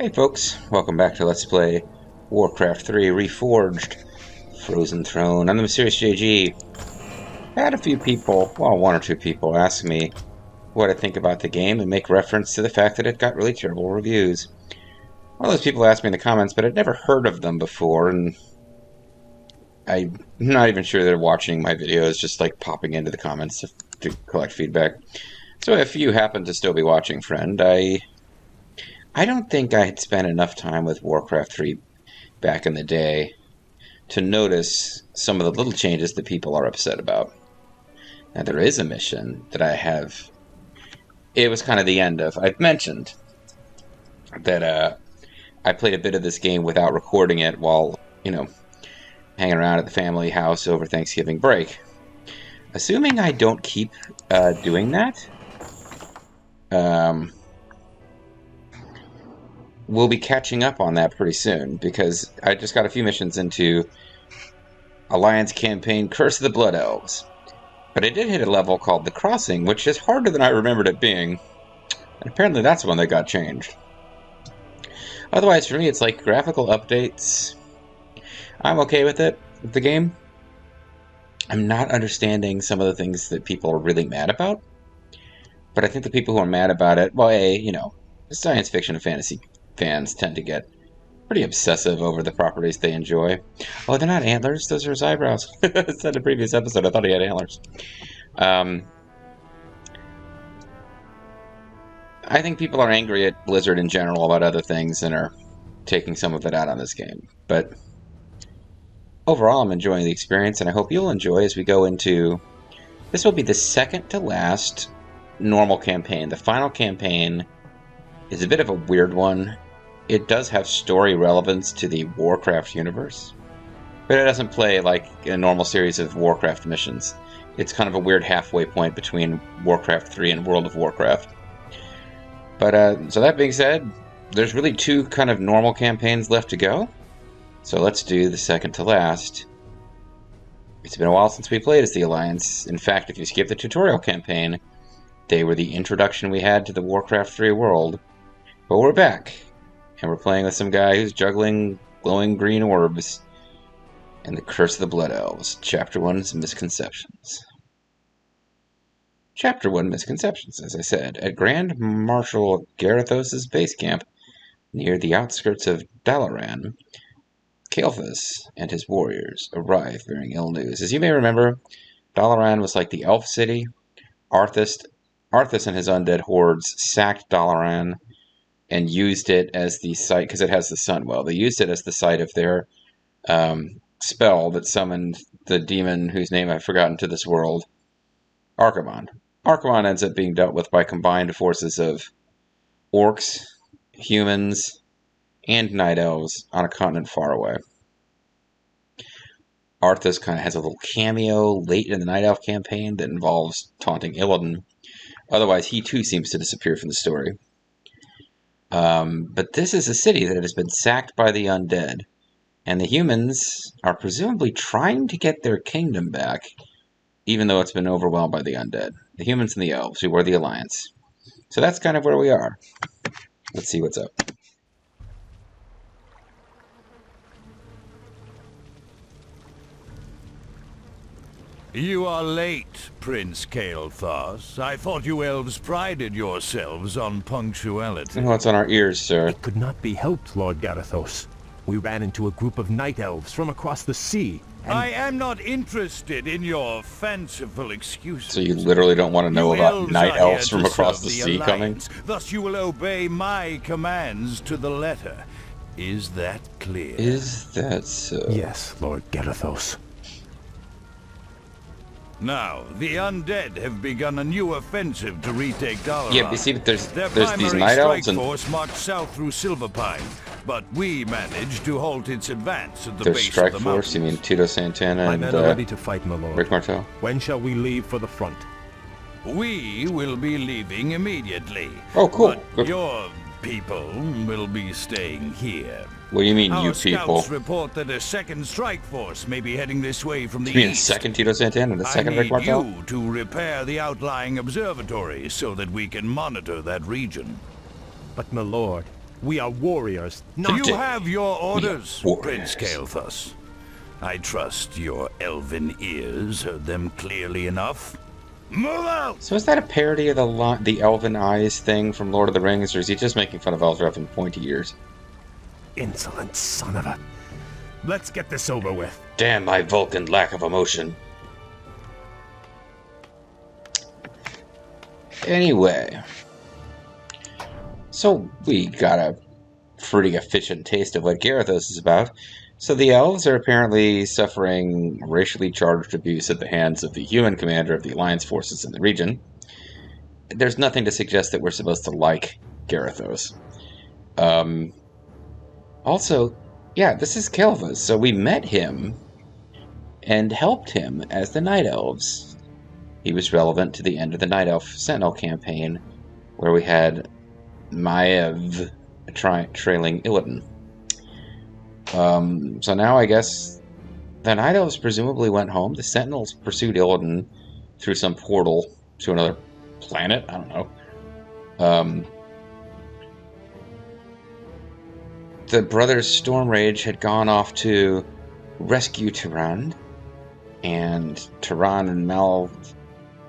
Hey folks, welcome back to Let's Play Warcraft 3 Reforged Frozen Throne. I'm the Mysterious JG. I had a few people, well, one or two people, ask me what I think about the game and make reference to the fact that it got really terrible reviews. One of those people asked me in the comments, but I'd never heard of them before, and I'm not even sure they're watching my videos, just like popping into the comments to collect feedback. So if you happen to still be watching, friend, I don't think I had spent enough time with Warcraft 3 back in the day to notice some of the little changes that people are upset about. Now, there is a mission that I have. It was kind of the end of. I've mentioned that I played a bit of this game without recording it while, hanging around at the family house over Thanksgiving break. Assuming I don't keep doing that, we'll be catching up on that pretty soon, because I just got a few missions into Alliance Campaign Curse of the Blood Elves. But I did hit a level called The Crossing, which is harder than I remembered it being. And apparently that's one that got changed. Otherwise, for me, it's like graphical updates. I'm okay with it, with the game. I'm not understanding some of the things that people are really mad about. But I think the people who are mad about it, well, science fiction and fantasy fans tend to get pretty obsessive over the properties they enjoy. Oh, they're not antlers. Those are his eyebrows. I said in the previous episode, I thought he had antlers. I think people are angry at Blizzard in general about other things and are taking some of it out on this game. But overall, I'm enjoying the experience, and I hope you'll enjoy as we go into... This will be the second to last normal campaign. The final campaign is a bit of a weird one. It does have story relevance to the Warcraft universe, but it doesn't play like a normal series of Warcraft missions. It's kind of a weird halfway point between Warcraft 3 and World of Warcraft. But, so that being said, there's really two kind of normal campaigns left to go. So let's do the second to last. It's been a while since we played as the Alliance. In fact, if you skip the tutorial campaign, they were the introduction we had to the Warcraft 3 world. But we're back, and we're playing with some guy who's juggling glowing green orbs and the Curse of the Blood Elves. Chapter 1 is Misconceptions. Chapter 1, Misconceptions, as I said, at Grand Marshal Garithos' base camp near the outskirts of Dalaran, Kael'thas and his warriors arrive bearing ill news. As you may remember, Dalaran was like the elf city. Arthas and his undead hordes sacked Dalaran and used it as the site, because it has the sun well. They used it as the site of their spell that summoned the demon whose name I've forgotten to this world, Archimonde. Archimonde ends up being dealt with by combined forces of orcs, humans, and night elves on a continent far away. Arthas kind of has a little cameo late in the Night Elf campaign that involves taunting Illidan. Otherwise, he too seems to disappear from the story. But this is a city that has been sacked by the undead, and the humans are presumably trying to get their kingdom back, even though it's been overwhelmed by the undead. The humans and the elves, who are the Alliance. So that's kind of where we are. Let's see what's up. You are late, Prince Kael'thas. I thought you elves prided yourselves on punctuality. Well, it's on our ears, sir. It could not be helped, Lord Garithos. We ran into a group of night elves from across the sea, and... I am not interested in your fanciful excuses. So you literally don't want to know You about night are here elves from to across serve the sea coming? Alliance. Thus you will obey my commands to the letter. Is that clear? Is that so? Yes, Lord Garithos. Now, the undead have begun a new offensive to retake Dalaran. Yeah, you see, but there's Their these primary night elves strike and force marched south through Silverpine, but we managed to halt its advance at the their base strike of the force. You mean mountains. Tito Santana My and men are ready to fight, my lord. Rick Martel? When shall we leave for the front? We will be leaving immediately. Oh, cool. But Good. your people will be staying here. What do you mean, Our you people? scouts report that a second strike force may be heading this way from the You mean a east. second Tito Santana and a I second Rick need Martel? you to repair the outlying observatory so that we can monitor that region. But, my lord, We are warriors, not... You have your orders, warriors. Prince Kael'thas. I trust your elven ears heard them clearly enough. Move out! So is that a parody of the elven eyes thing from Lord of the Rings, or is he just making fun of elves having pointy ears? Insolent son of a... Let's get this over with. Damn my Vulcan lack of emotion. Anyway. So we got a pretty efficient taste of what Garithos is about. So the elves are apparently suffering racially charged abuse at the hands of the human commander of the Alliance forces in the region. There's nothing to suggest that we're supposed to like Garithos. Also, yeah, this is Kelvas, so we met him and helped him as the Night Elves. He was relevant to the end of the Night Elf Sentinel campaign, where we had Maev trailing Illidan. So now I guess the Night Elves presumably went home. The Sentinels pursued Illidan through some portal to another planet. I don't know. The brothers Stormrage had gone off to rescue Tyrande, and Tyrande and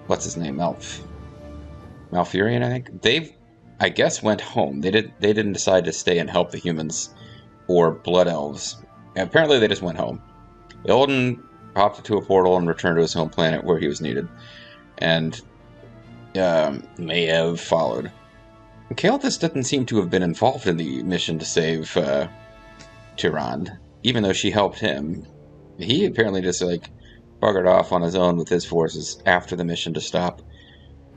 what's his name? Malfurion, I think. They, I guess, went home. They didn't decide to stay and help the humans or Blood Elves. And apparently they just went home. Illidan hopped into a portal and returned to his home planet where he was needed. And Maev followed. Kael'thas didn't seem to have been involved in the mission to save Tyrande, even though she helped him. He apparently just buggered off on his own with his forces after the mission to stop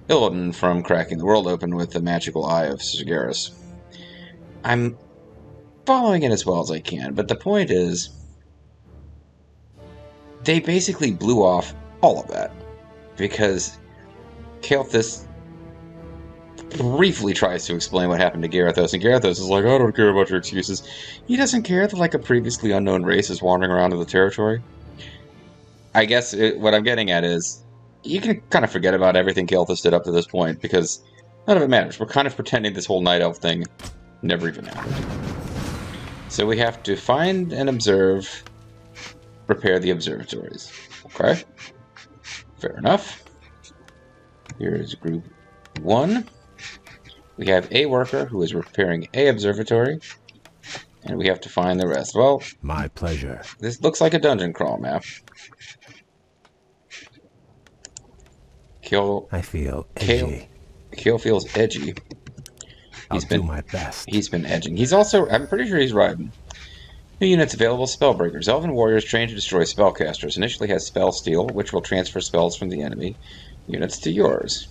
Illidan from cracking the world open with the magical eye of Sargeras. I'm following it as well as I can, but the point is, they basically blew off all of that, because Kael'thas briefly tries to explain what happened to Garithos, and Garithos is like, I don't care about your excuses. He doesn't care that a previously unknown race is wandering around in the territory. I guess what I'm getting at is, you can kind of forget about everything Kael'thas did up to this point, because none of it matters. We're kind of pretending this whole Night Elf thing never even happened. So we have to find and observe, repair the observatories. Okay? Fair enough. Here is group 1. We have a worker who is repairing a observatory, and we have to find the rest. Well, my pleasure. This looks like a dungeon crawl map. I feel edgy. Kill feels edgy. I'll do my best. He's been edging. He's also, I'm pretty sure he's riding. New units available, Spellbreakers. Elven warriors trained to destroy spellcasters. Initially has Spell Steal, which will transfer spells from the enemy units to yours.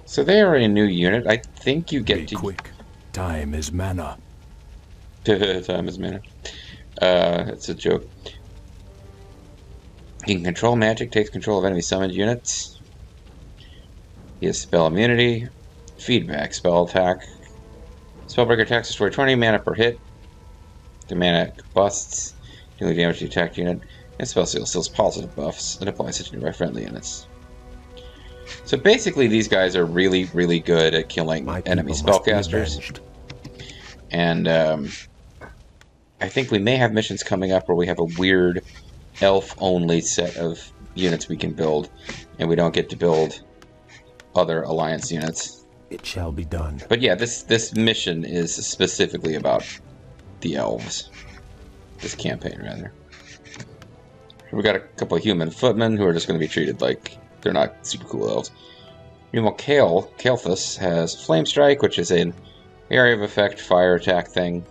So they are a new unit. I think you get Be quick. Time is mana. Time is mana. It's a joke. He can control magic, takes control of enemy summoned units. He has spell immunity, feedback, spell attack. Spellbreaker attacks destroy 20 mana per hit. The mana busts, dealing damage to the attacked unit. And spell seal steals positive buffs and applies it to nearby friendly units. So basically, these guys are really, really good at killing enemy spellcasters. And I think we may have missions coming up where we have a weird elf-only set of units we can build, and we don't get to build other Alliance units. It shall be done. But yeah, this mission is specifically about the elves. This campaign, rather. We got a couple of human footmen who are just going to be treated like they're not super cool elves. Meanwhile, Kael'thas has Flame Strike, which is an area of effect fire attack thing.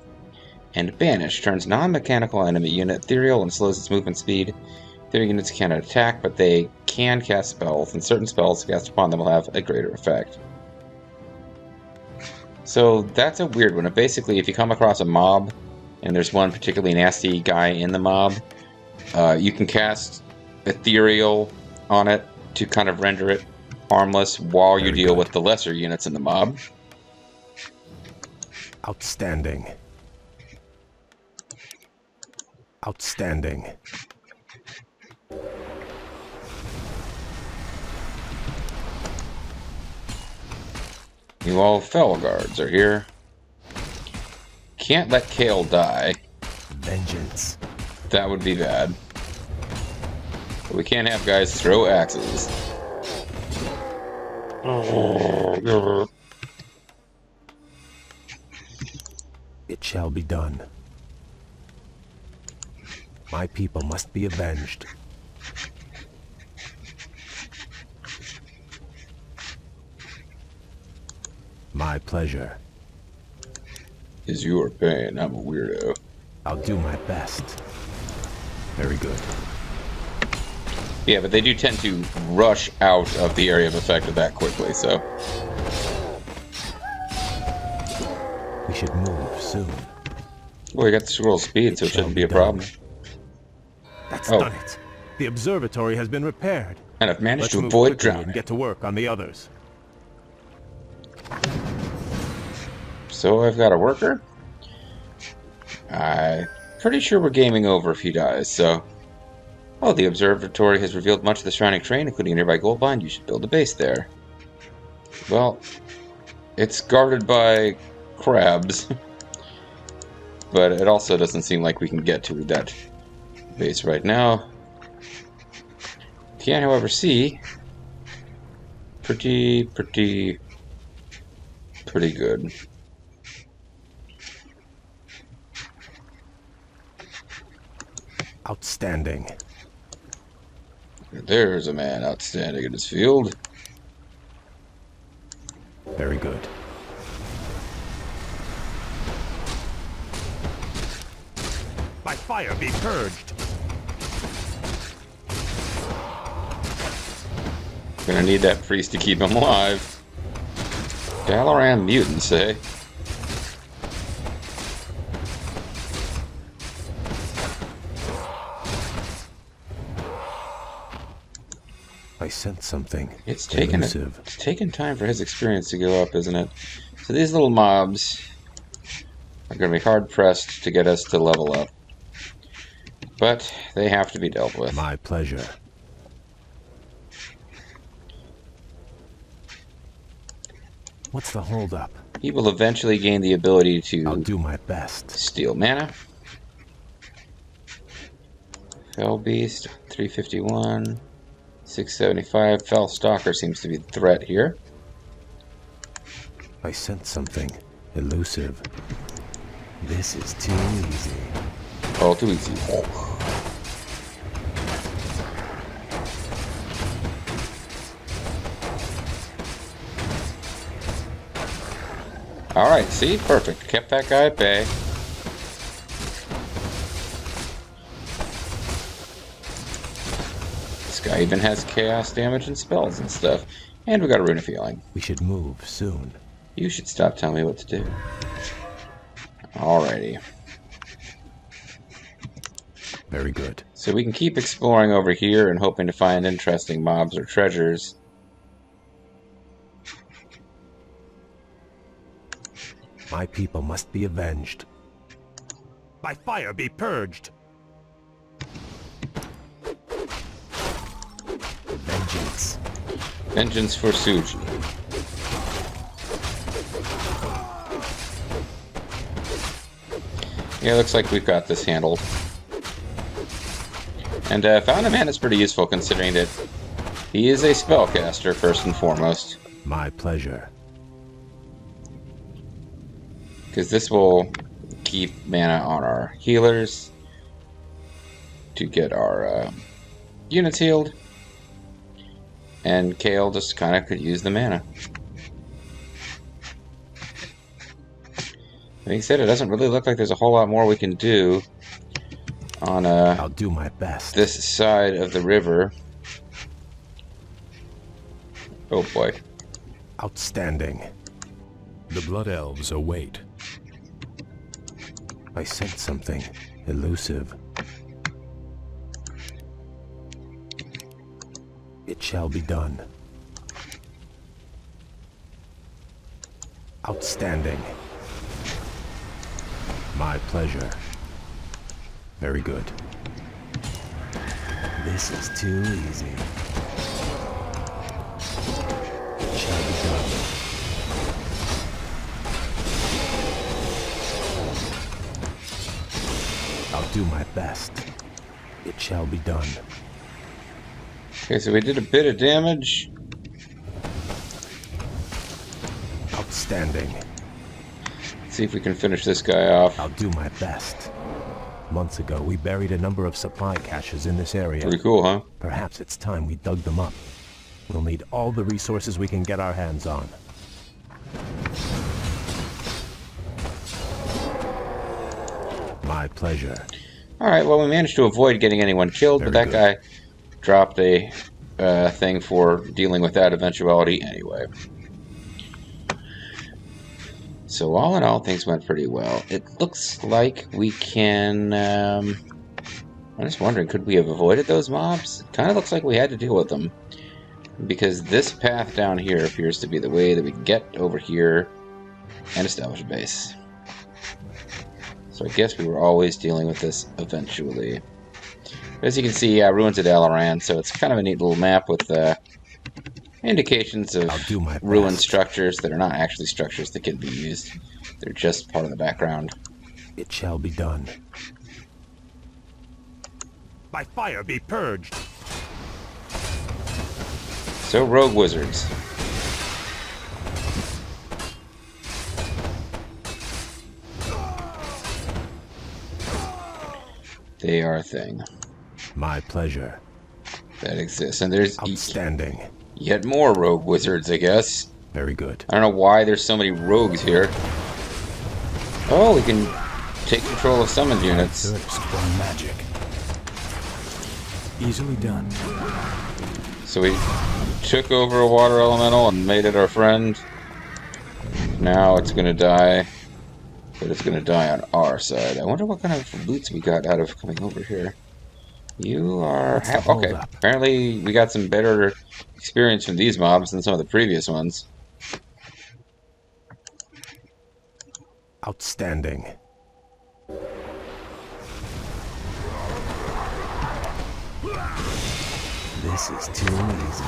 And Banish turns non-mechanical enemy unit ethereal and slows its movement speed. Their units cannot attack, but they can cast spells, and certain spells cast upon them will have a greater effect. So that's a weird one. Basically, if you come across a mob, and there's one particularly nasty guy in the mob, you can cast ethereal on it to kind of render it harmless while you deal with the lesser units in the mob. Outstanding. Outstanding. You all Fel Guards are here. can't let Kale die. Vengeance. That would be bad. But we can't have guys throw axes. It shall be done. My people must be avenged. My pleasure. Is your pain. I'm a weirdo. I'll do my best. Very good. Yeah, but they do tend to rush out of the area of effect that quickly, so... We should move soon. Well, we got the scroll speed, so it shouldn't be a problem. That's done it. The observatory has been repaired. And I've managed Let's to move avoid quickly drowning. and get to work on the others. So I've got a worker. I'm pretty sure we're gaming over if he dies, so... Oh, the observatory has revealed much of the surrounding terrain, including a nearby gold mine. You should build a base there. Well, it's guarded by crabs. But it also doesn't seem like we can get to that base right now. Can, however, see pretty good. Outstanding. There's a man outstanding in his field. Very good. By fire be purged. Gonna need that priest to keep him alive. Dalaran mutants, eh? I sense something. It's taken elusive. it's taken time for his experience to go up, isn't it? So these little mobs are gonna be hard pressed to get us to level up. But they have to be dealt with. My pleasure. What's the holdup? He will eventually gain the ability I'll to do my best. steal mana. Fell Beast, 351, 675. Fell Stalker seems to be the threat here. I sense something elusive. This is too easy. All too easy. Alright, see? Perfect. Kept that guy at bay. This guy even has chaos damage and spells and stuff. And we got a Rune of Healing. We should move soon. You should stop telling me what to do. Alrighty. Very good. So we can keep exploring over here and hoping to find interesting mobs or treasures. My people must be avenged. By fire be purged. Vengeance. Vengeance for Suji. Yeah, looks like we've got this handled. And Fountain of Mana is pretty useful considering that he is a spellcaster first and foremost. My pleasure. Because this will keep mana on our healers to get our units healed. And Kale just kind of could use the mana. Being said, it doesn't really look like there's a whole lot more we can do on I'll do my best. this side of the river. Oh boy. Outstanding. The Blood Elves await. I sense something elusive. It shall be done. Outstanding. My pleasure. Very good. This is too easy. It shall be done. do my best. It shall be done. Okay, so we did a bit of damage. Outstanding. See if we can finish this guy off. I'll do my best. Months ago, we buried a number of supply caches in this area. Pretty cool, huh? Perhaps it's time we dug them up. We'll need all the resources we can get our hands on. My pleasure. Alright, well, we managed to avoid getting anyone killed, but that guy dropped a thing for dealing with that eventuality anyway. So all in all, things went pretty well. It looks like we can... I'm just wondering, could we have avoided those mobs? It kind of looks like we had to deal with them. Because this path down here appears to be the way that we can get over here and establish a base. So I guess we were always dealing with this eventually. As you can see, Ruins of Dalaran, so it's kind of a neat little map with indications of ruined structures that are not actually structures that can be used. They're just part of the background. It shall be done. By fire be purged! So, rogue wizards. They are a thing. My pleasure. That exists. And there's outstanding. Yet more rogue wizards, I guess. Very good. I don't know why there's so many rogues here. Oh, we can take control of summoned units. From magic. Easily done. So we took over a water elemental and made it our friend. Now it's gonna die. But it's gonna die on our side. I wonder what kind of loots we got out of coming over here. You are... okay, apparently we got some better experience from these mobs than some of the previous ones. Outstanding. This is too easy.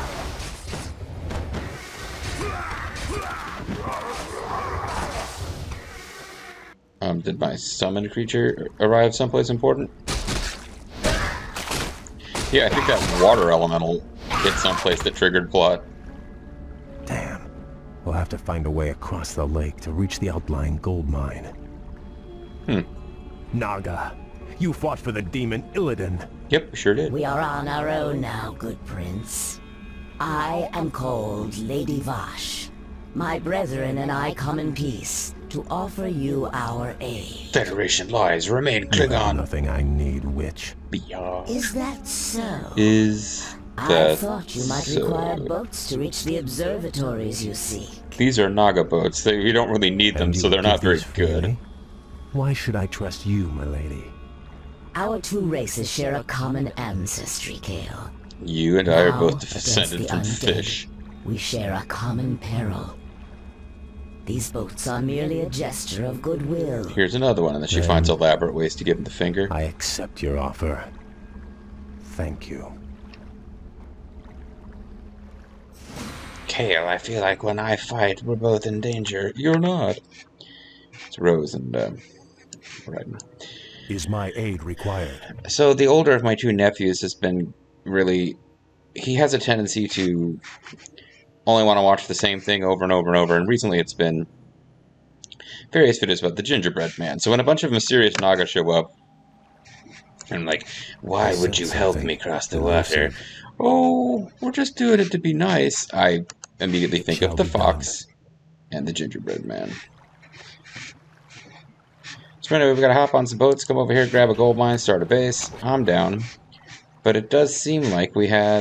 Did my summoned creature arrive someplace important? Yeah, I think that water elemental hit someplace that triggered plot. Damn. We'll have to find a way across the lake to reach the outlying gold mine. Naga, you fought for the demon Illidan. Yep, sure did. We are on our own now, good prince. I am called Lady Vash. My brethren and I come in peace to offer you our aid. Federation lies remain Klingon. Nothing I need, witch. Is that so? Is that I thought you might so? require boats to reach the observatories you seek. These are Naga boats. We don't really need them, so they're not very good. Why should I trust you, my lady? Our two races share a common ancestry, Kale. You and I are both Now, descended against from the undead, fish. We share a common peril. These boats are merely a gesture of goodwill. Here's another one, and then she finds elaborate ways to give him the finger. I accept your offer. Thank you. Kale, I feel like when I fight, we're both in danger. You're not. It's Rose and, right. Is my aid required? So the older of my two nephews has been really... He has a tendency to only want to watch the same thing over and over and over, and recently it's been various videos about the gingerbread man. So when a bunch of mysterious Naga show up, I'm like, why would you help me cross the water? Oh, we're just doing it to be nice. I immediately think of the fox and the gingerbread man. So anyway, we've got to hop on some boats, come over here, grab a gold mine, start a base. I'm down. But it does seem like we had,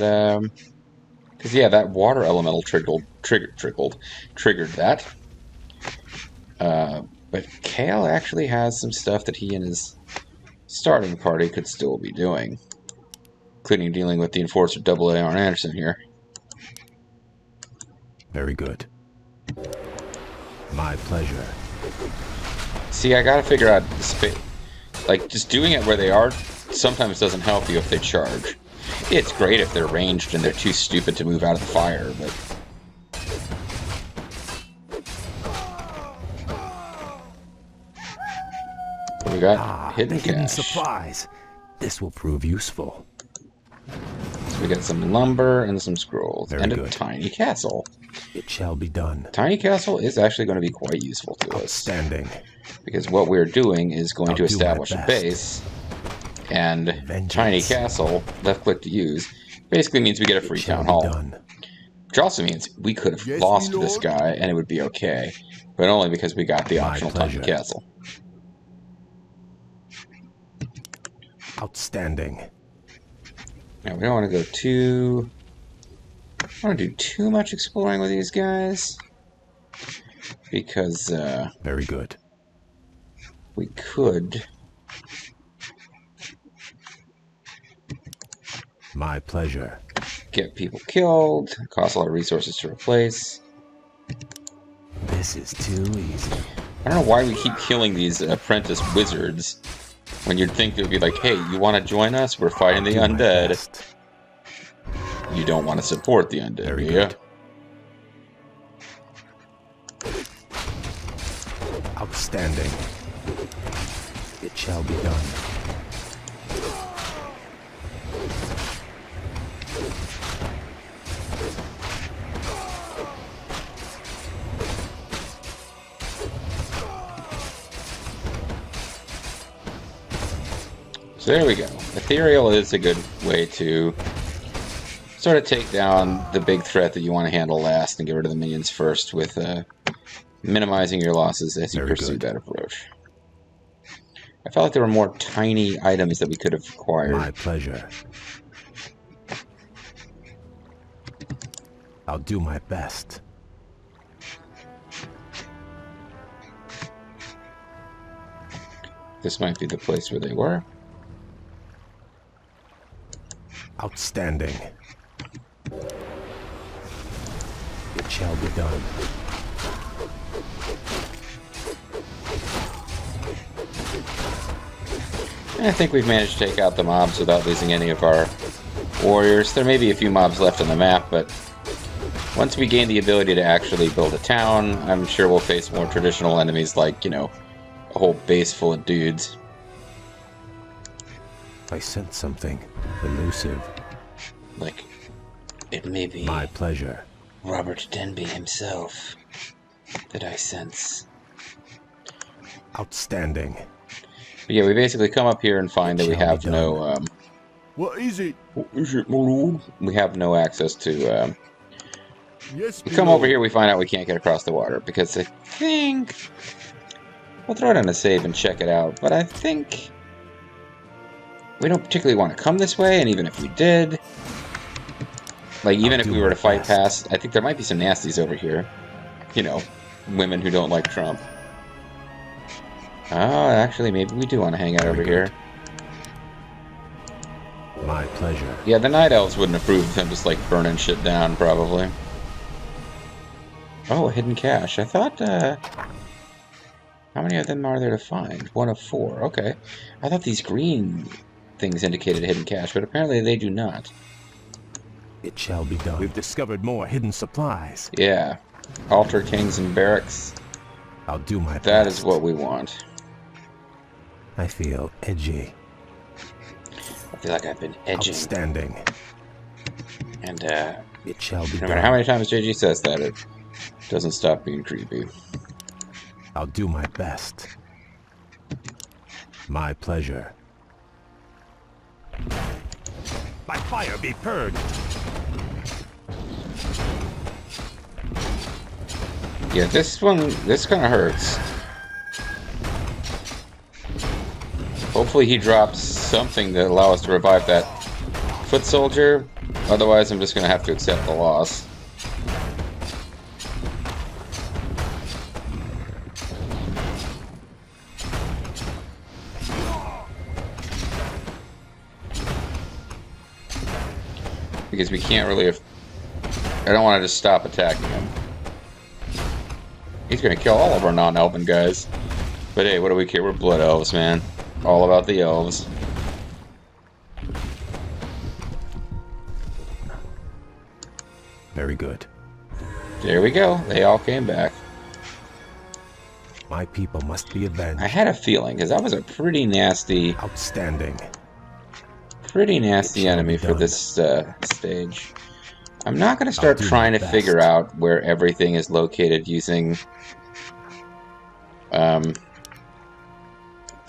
because yeah, that water elemental triggered that. But Kale actually has some stuff that he and his starting party could still be doing, including dealing with the Enforcer AA Arn Anderson here. Very good. My pleasure. See, I gotta figure out the space. Like, just doing it where they are sometimes doesn't help you if they charge. It's great if they're ranged and they're too stupid to move out of the fire, but... we got the hidden hidden cache. supplies. This will prove useful. So we got some lumber and some scrolls. Very and a good. tiny castle. It shall be done. Tiny castle is actually going to be quite useful to us. Outstanding. Because what we're doing is going to I'll do my establish a best. base. And Vengeance. tiny castle, left click to use, basically means we get a free It shall town be hall. done. Which also means we could have Yes, lost me this lord. guy and it would be okay. But only because we got the My optional tiny pleasure. castle. Outstanding. Now, we don't want to go too... I don't want to do too much exploring with these guys. Because, Very good. we could... My pleasure. get people killed, cost a lot of resources to replace. This is too easy. I don't know why we keep killing these apprentice wizards when you'd think they'd be like, hey, you want to join us? We're fighting the Do my undead. best. You don't want to support the undead, Very do you? good. Outstanding. It shall be done. So there we go. Ethereal is a good way to sort of take down the big threat that you want to handle last and get rid of the minions first with minimizing your losses as you Very pursue good. that approach. I felt like there were more tiny items that we could have acquired. My pleasure. I'll do my best. This might be the place where they were. Outstanding. It shall be done. And I think we've managed to take out the mobs without losing any of our warriors. There may be a few mobs left on the map, but once we gain the ability to actually build a town, I'm sure we'll face more traditional enemies like, you know, a whole base full of dudes. I sense something elusive. Like, it may be My pleasure. Robert Denby himself that I sense. Outstanding. But yeah, we basically come up here and find that we Shall be have done. no, What is it? what is it, my lord? We have no access to, Yes, we me come lord. over here, we find out we can't get across the water, because I think... We'll throw it on a save and check it out, but I think... we don't particularly want to come this way, and even if we did... like, even I'll if do we were my to fight best. past... I think there might be some nasties over here. You know, women who don't like Trump. Oh, actually, maybe we do want to hang out over here. My pleasure. Yeah, the Night Elves wouldn't approve of him just, like, burning shit down, probably. Oh, a hidden cache. I thought, how many of them are there to find? 1 of 4. Okay. I thought these green things indicated a hidden cache, but apparently they do not. It shall be done. We've discovered more hidden supplies. Yeah. Altar Kings and Barracks. I'll do my That best. is what we want. I feel edgy. I feel like I've been edging. Outstanding. And, It shall be no done. matter how many times JG says that, it doesn't stop being creepy. I'll do my best. My pleasure. By fire be purged. Yeah, this kind of hurts. Hopefully he drops something that allow us to revive that foot soldier. Otherwise, I'm just going to have to accept the loss. Because we can't really... I don't want to just stop attacking him. He's going to kill all of our non-elven guys. But hey, what do we care? We're blood elves, man. All about the elves. Very good. There we go. They all came back. My people must be avenged. I had a feeling, because that was a pretty nasty Outstanding. enemy for this stage. I'm not going to start trying to figure out where everything is located using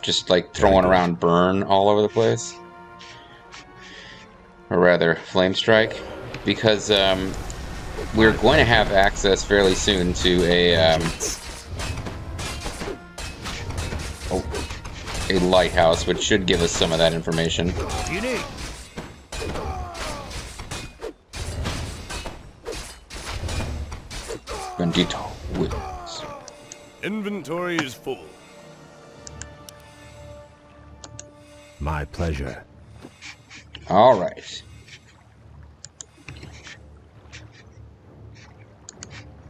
just like throwing around burn all over the place. Or rather, flame strike. Because we're going to have access fairly soon to a lighthouse, which should give us some of that information. You need. Bendito wins. Inventory is full. My pleasure. All right.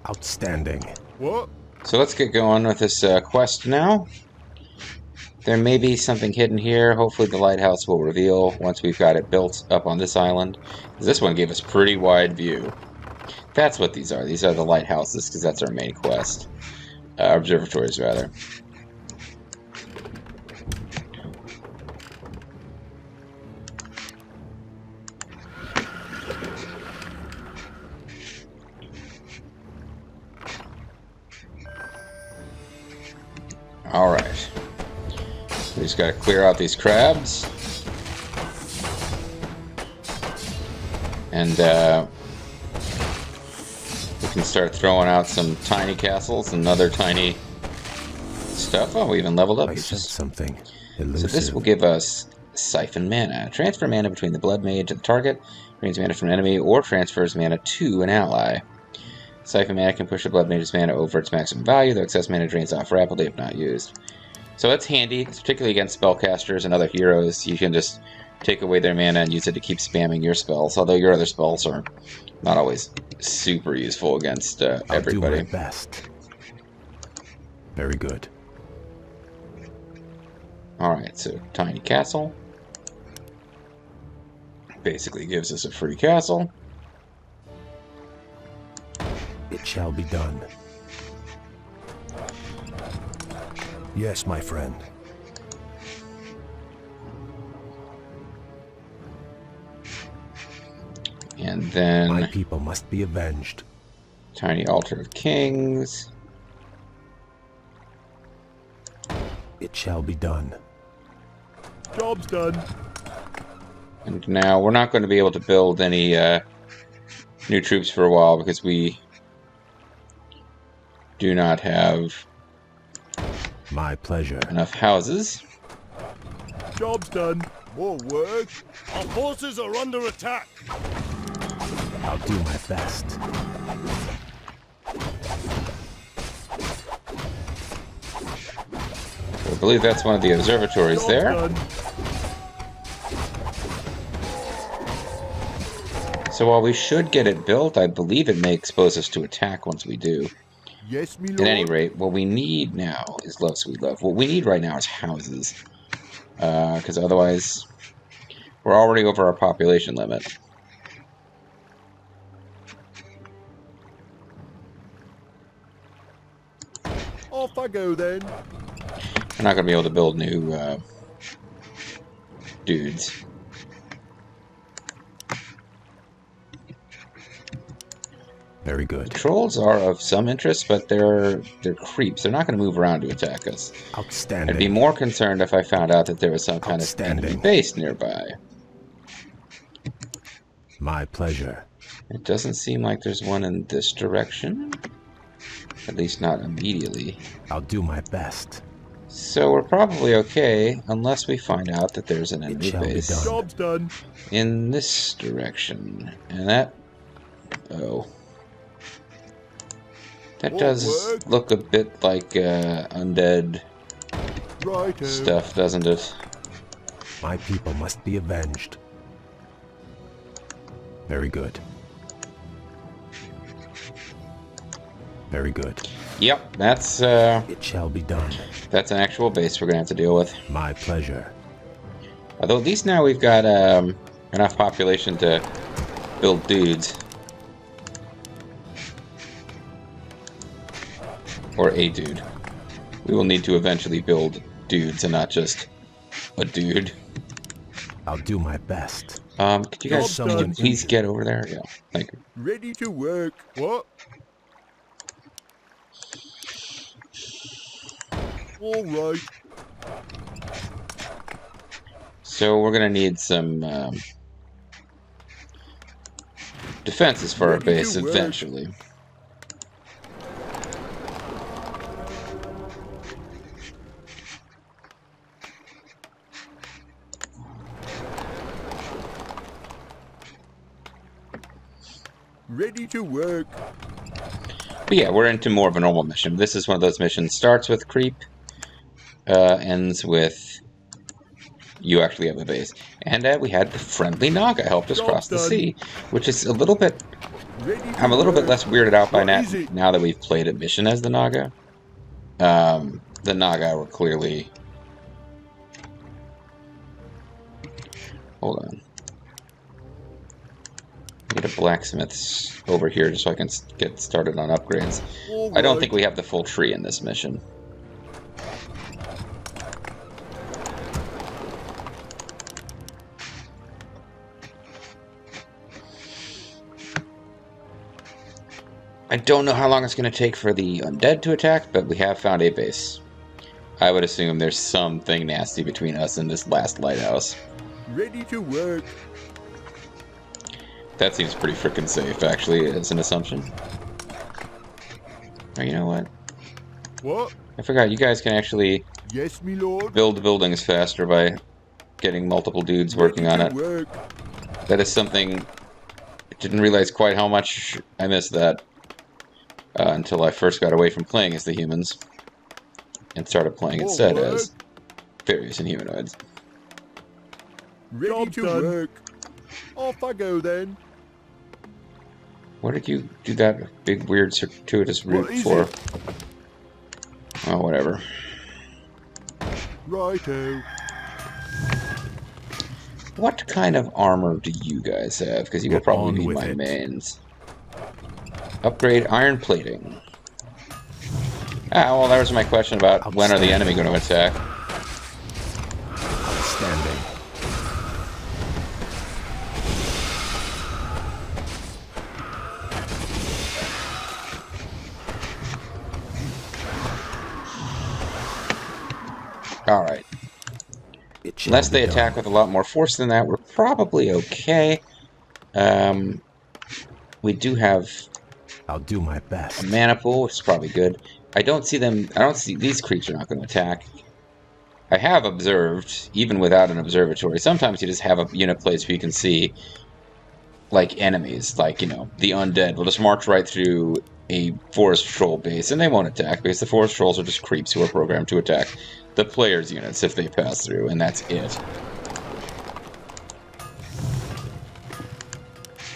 Outstanding. What? So let's get going with this quest now. There may be something hidden here. Hopefully the lighthouse will reveal once we've got it built up on this island. This one gave us pretty wide view. That's what these are. These are the lighthouses, because that's our main quest. Observatories, rather. Alright. We just gotta clear out these crabs. And we can start throwing out some tiny castles and other tiny stuff. Oh, we even leveled up. I sense something elusive. So this will give us Siphon Mana. Transfer mana between the Blood Mage and the target, drains mana from an enemy, or transfers mana to an ally. Siphon Mana can push the Blood Mage's mana over its maximum value, though excess mana drains off rapidly if not used. So that's handy, particularly against spellcasters and other heroes. You can just take away their mana and use it to keep spamming your spells, although your other spells are not always super useful against everybody. I'll do my best. Very good. Alright, so tiny castle. Basically gives us a free castle. It shall be done. Yes, my friend. And then My people must be avenged. tiny altar of kings. It shall be done. Job's done. And now we're not going to be able to build any new troops for a while because we do not have My pleasure. enough houses. Job's done. More work. Our forces are under attack. I'll do my best. I believe that's one of the observatories Job's there. done. So while we should get it built, I believe it may expose us to attack once we do. Yes, me lord. At any rate, what we need now is love, sweet love. What we need right now is houses. Because otherwise, we're already over our population limit. Off I go then. We're not going to be able to build new dudes. Very good. Trolls are of some interest, but they're creeps. They're not going to move around to attack us. Outstanding. I'd be more concerned if I found out that there was some kind of enemy base nearby. My pleasure. It doesn't seem like there's one in this direction. At least not immediately. I'll do my best. So we're probably okay, unless we find out that there's an It enemy shall be base done. Job's done. in this direction. And that... oh. That More does work. look a bit like undead Right. stuff, doesn't it? My people must be avenged. Very good. Very good. Yep, that's It shall be done. an actual base we're gonna have to deal with. My pleasure. Although at least now we've got enough population to build dudes. Or a dude. We will need to eventually build dudes and not just a dude. I'll do my best. Could you guys Someone please get over there? Yeah, thank you. Ready to work. What? All right. So we're gonna need some defenses for our base eventually. Ready to work. But yeah, we're into more of a normal mission. This is one of those missions. Starts with creep, ends with you actually have a base. And we had the friendly Naga helped us cross the sea, which is a little bit... I'm a little bit less weirded out by now that we've played a mission as the Naga. The Naga were clearly... Hold on. Get a blacksmith over here just so I can get started on upgrades. I don't think we have the full tree in this mission. I don't know how long it's going to take for the undead to attack, but we have found a base. I would assume there's something nasty between us and this last lighthouse. Ready to work. That seems pretty freaking safe, actually, as an assumption. Oh, you know what? What? I forgot, you guys can actually Yes, me lord. build buildings faster by getting multiple dudes working on it. Work. That is something... I didn't realize quite how much I missed that until I first got away from playing as the humans and started playing instead as fairies and humanoids. Ready to work. Off I go then. What did you do that big weird circuitous route for? It? Oh, whatever. Righto. What kind of armor do you guys have? Because you will probably be my mains. Upgrade iron plating. Ah, well, that was my question about when are the enemy going to attack. Outstanding. Alright. Unless they attack with a lot more force than that, we're probably okay. We do have I'll do my best. a mana pool, which is probably good. I don't see these creatures are not going to attack. I have observed, even without an observatory, sometimes you just have a unit place where you can see, like, enemies, like, you know, the undead will just march right through a forest troll base, and they won't attack, because the forest trolls are just creeps who are programmed to attack the player's units if they pass through, and that's it.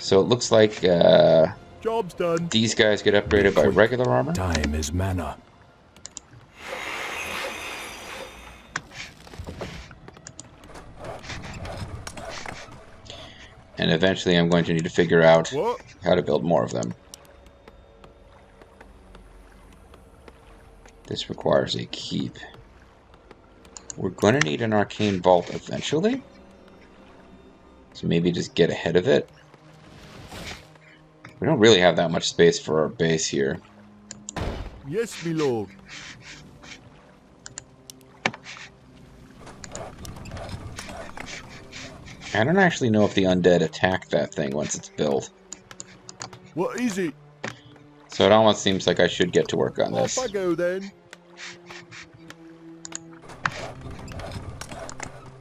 So it looks like Job's done. these guys get upgraded by regular armor. Time is mana. And eventually I'm going to need to figure out What? how to build more of them. This requires a keep. We're going to need an arcane vault eventually. So maybe just get ahead of it. We don't really have that much space for our base here. Yes, me lord. I don't actually know if the undead attack that thing once it's built. What is it? So it almost seems like I should get to work on this. Off I go then.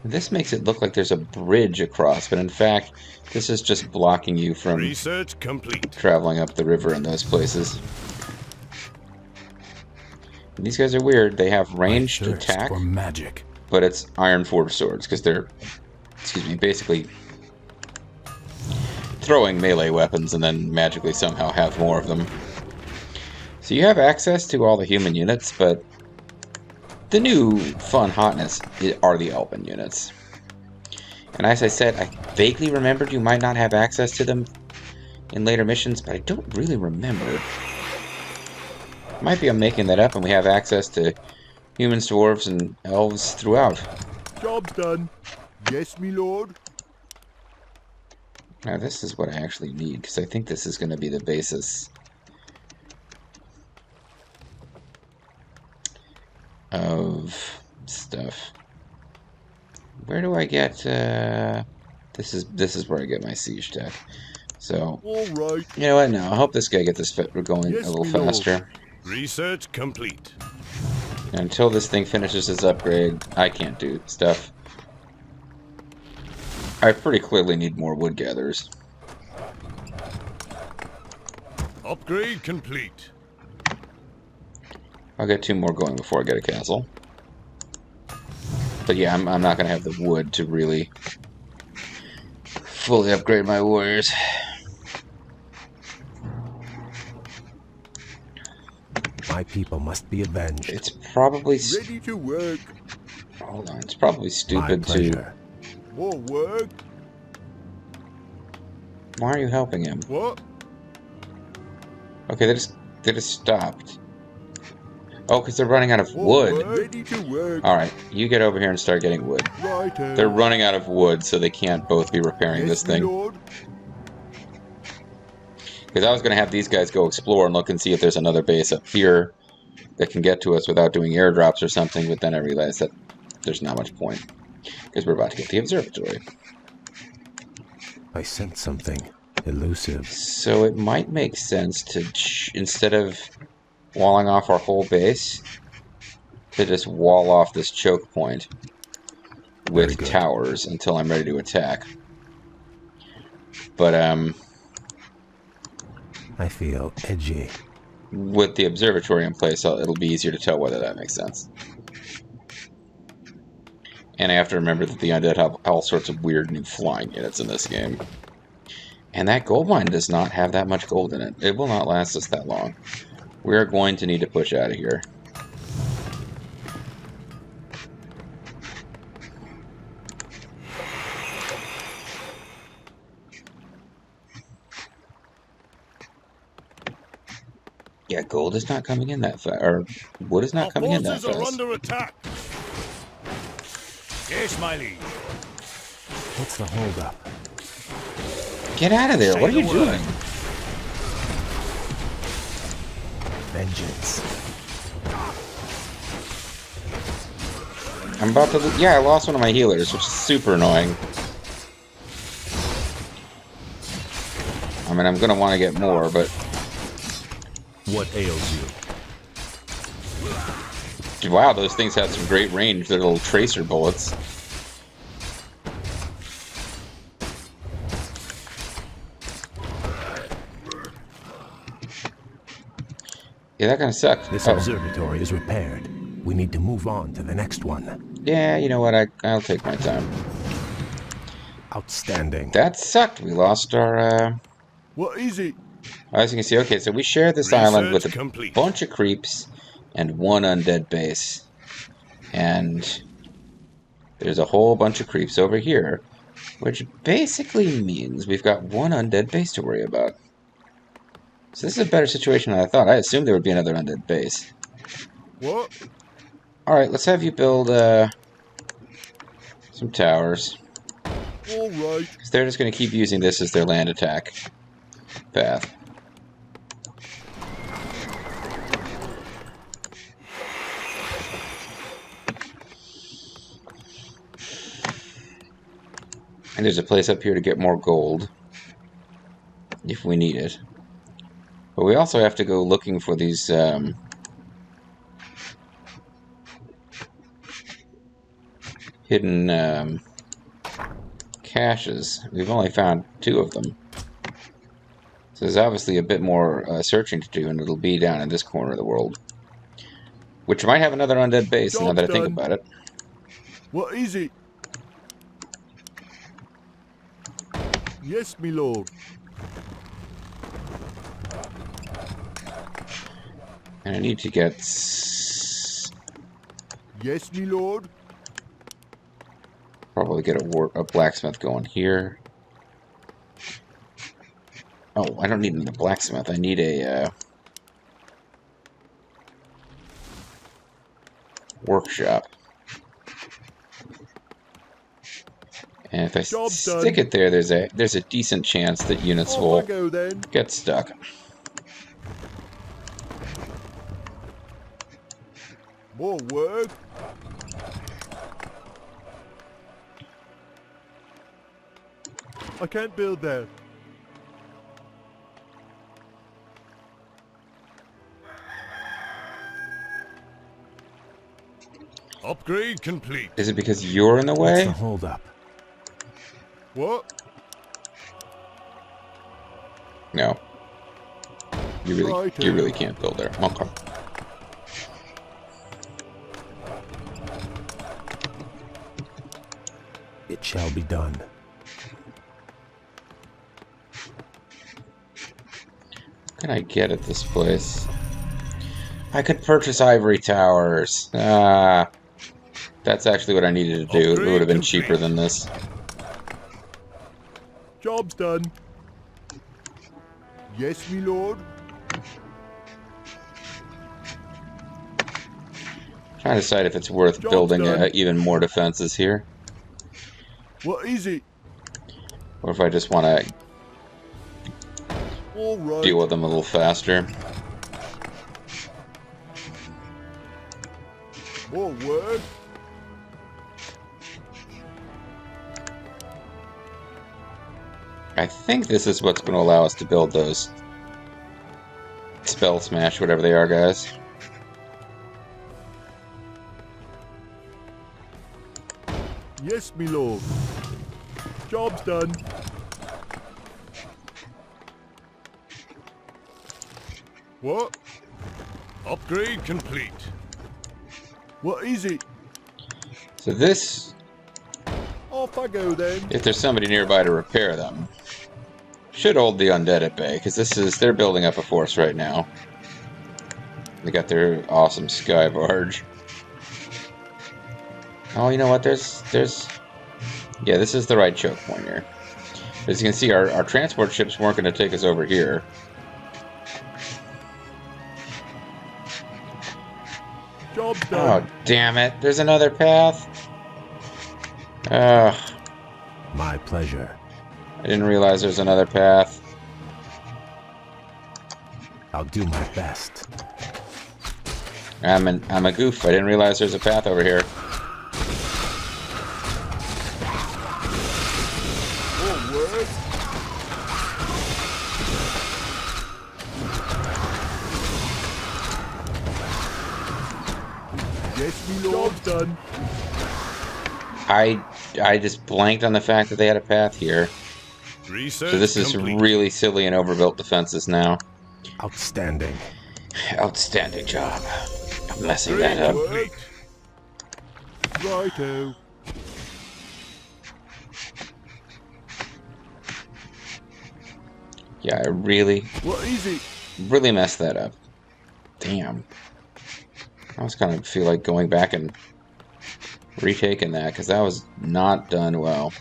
This makes it look like there's a bridge across, but in fact, this is just blocking you from Research complete. traveling up the river in those places. And these guys are weird. They have ranged attack, for magic. but it's iron forged swords because they're, excuse me, basically throwing melee weapons and then magically somehow have more of them. So you have access to all the human units, but the new fun hotness are the elven units. And as I said, I vaguely remembered you might not have access to them in later missions, but I don't really remember. Might be I'm making that up and we have access to humans, dwarves, and elves throughout. Job's done. Yes, me lord. Now this is what I actually need, because I think this is going to be the basis of stuff. Where do I get, this is where I get my siege tech. So, Alright. you know what, now I hope this guy gets this going Yes, a little me lord. faster. Research complete. Until this thing finishes its upgrade, I can't do stuff. I pretty clearly need more wood gatherers. Upgrade complete. I'll get 2 more going before I get a castle. But yeah, I'm not going to have the wood to really fully upgrade my warriors. My people must be avenged. It's probably... Ready to work. Hold on, it's probably My stupid to... pleasure. More work? Why are you helping him? What? Okay, they just stopped. Oh, because they're running out of More wood. work? Ready to work. Alright, you get over here and start getting wood. Right. They're running out of wood, so they can't both be repairing this Yes, me thing. lord. Because I was going to have these guys go explore and look and see if there's another base up here that can get to us without doing airdrops or something, but then I realized that there's not much point. Because we're about to get the observatory. I sense something elusive. So it might make sense to, instead of walling off our whole base, to just wall off this choke point Very with good. towers until I'm ready to attack. But, I feel edgy. with the observatory in place, it'll be easier to tell whether that makes sense. And I have to remember that the undead have all sorts of weird new flying units in this game. And that gold mine does not have that much gold in it. It will not last us that long. We're going to need to push out of here. Yeah, gold is not coming in that fast. Or wood is not Our coming in that forces are fast. under attack. Yes, my liege. What's the holdup? Get out of there! Say What are you the word. doing? Vengeance. I'm about to... Yeah, I lost one of my healers, which is super annoying. I mean, I'm going to want to get more, but... What ails you? Wow, those things have some great range. They're little tracer bullets. Yeah, that kind of sucks. This Oh. observatory is repaired. We need to move on to the next one. Yeah, you know what? I'll take my time. Outstanding. That sucked. We lost our... What is it? As you can see, okay, so we share this island with a Research complete. bunch of creeps and one undead base. And there's a whole bunch of creeps over here, which basically means we've got one undead base to worry about. So this is a better situation than I thought. I assumed there would be another undead base. What? Alright, let's have you build some towers. Alright. Because they're just going to keep using this as their land attack path. And there's a place up here to get more gold, if we need it. But we also have to go looking for these hidden caches. We've only found 2 of them. So there's obviously a bit more searching to do, and it'll be down in this corner of the world. Which might have another undead base, now that I think about it. What is it? Yes, me lord. And I need to get... Yes, me lord. Probably get a blacksmith going here. Oh, I don't need a blacksmith. I need a workshop. And if I Job's stick done. it there, there's a decent chance that units Off will I go then. get stuck. More work. I can't build that. Upgrade complete. Is it because you're in the What's way? the holdup? What? No. You Righto. really can't build there. Okay. It shall be done. What can I get at this place? I could purchase ivory towers. Ah, that's actually what I needed to do. It would have been cheaper than this. Job's done. Yes, me lord. Trying to decide if it's worth Job's building done. even more defenses here, What is it? or if I just want to All right. deal with them a little faster. More work. I think this is what's going to allow us to build those spell smash, whatever they are, guys. Yes, me lord. Job's done. What? Upgrade complete. What is it? So this, Off I go then. if there's somebody nearby to repair them, should hold the undead at bay, because they're building up a force right now. They got their awesome sky barge. Oh, you know what? Yeah, this is the right choke point here. As you can see, our transport ships weren't going to take us over here. Job's done. Oh, damn it. There's another path. Ugh. My pleasure. I didn't realize there's another path. I'll do my best. I'm a goof. I didn't realize there's a path over here. More work. Yes, me lord. Job's done. I just blanked on the fact that they had a path here. Research So this is complete. really silly and overbuilt defenses now. Outstanding. Outstanding job. I'm messing that up. Complete. Righto. Yeah, I really What is it? messed that up. Damn. I was kind of feel like going back and retaking that, because that was not done well.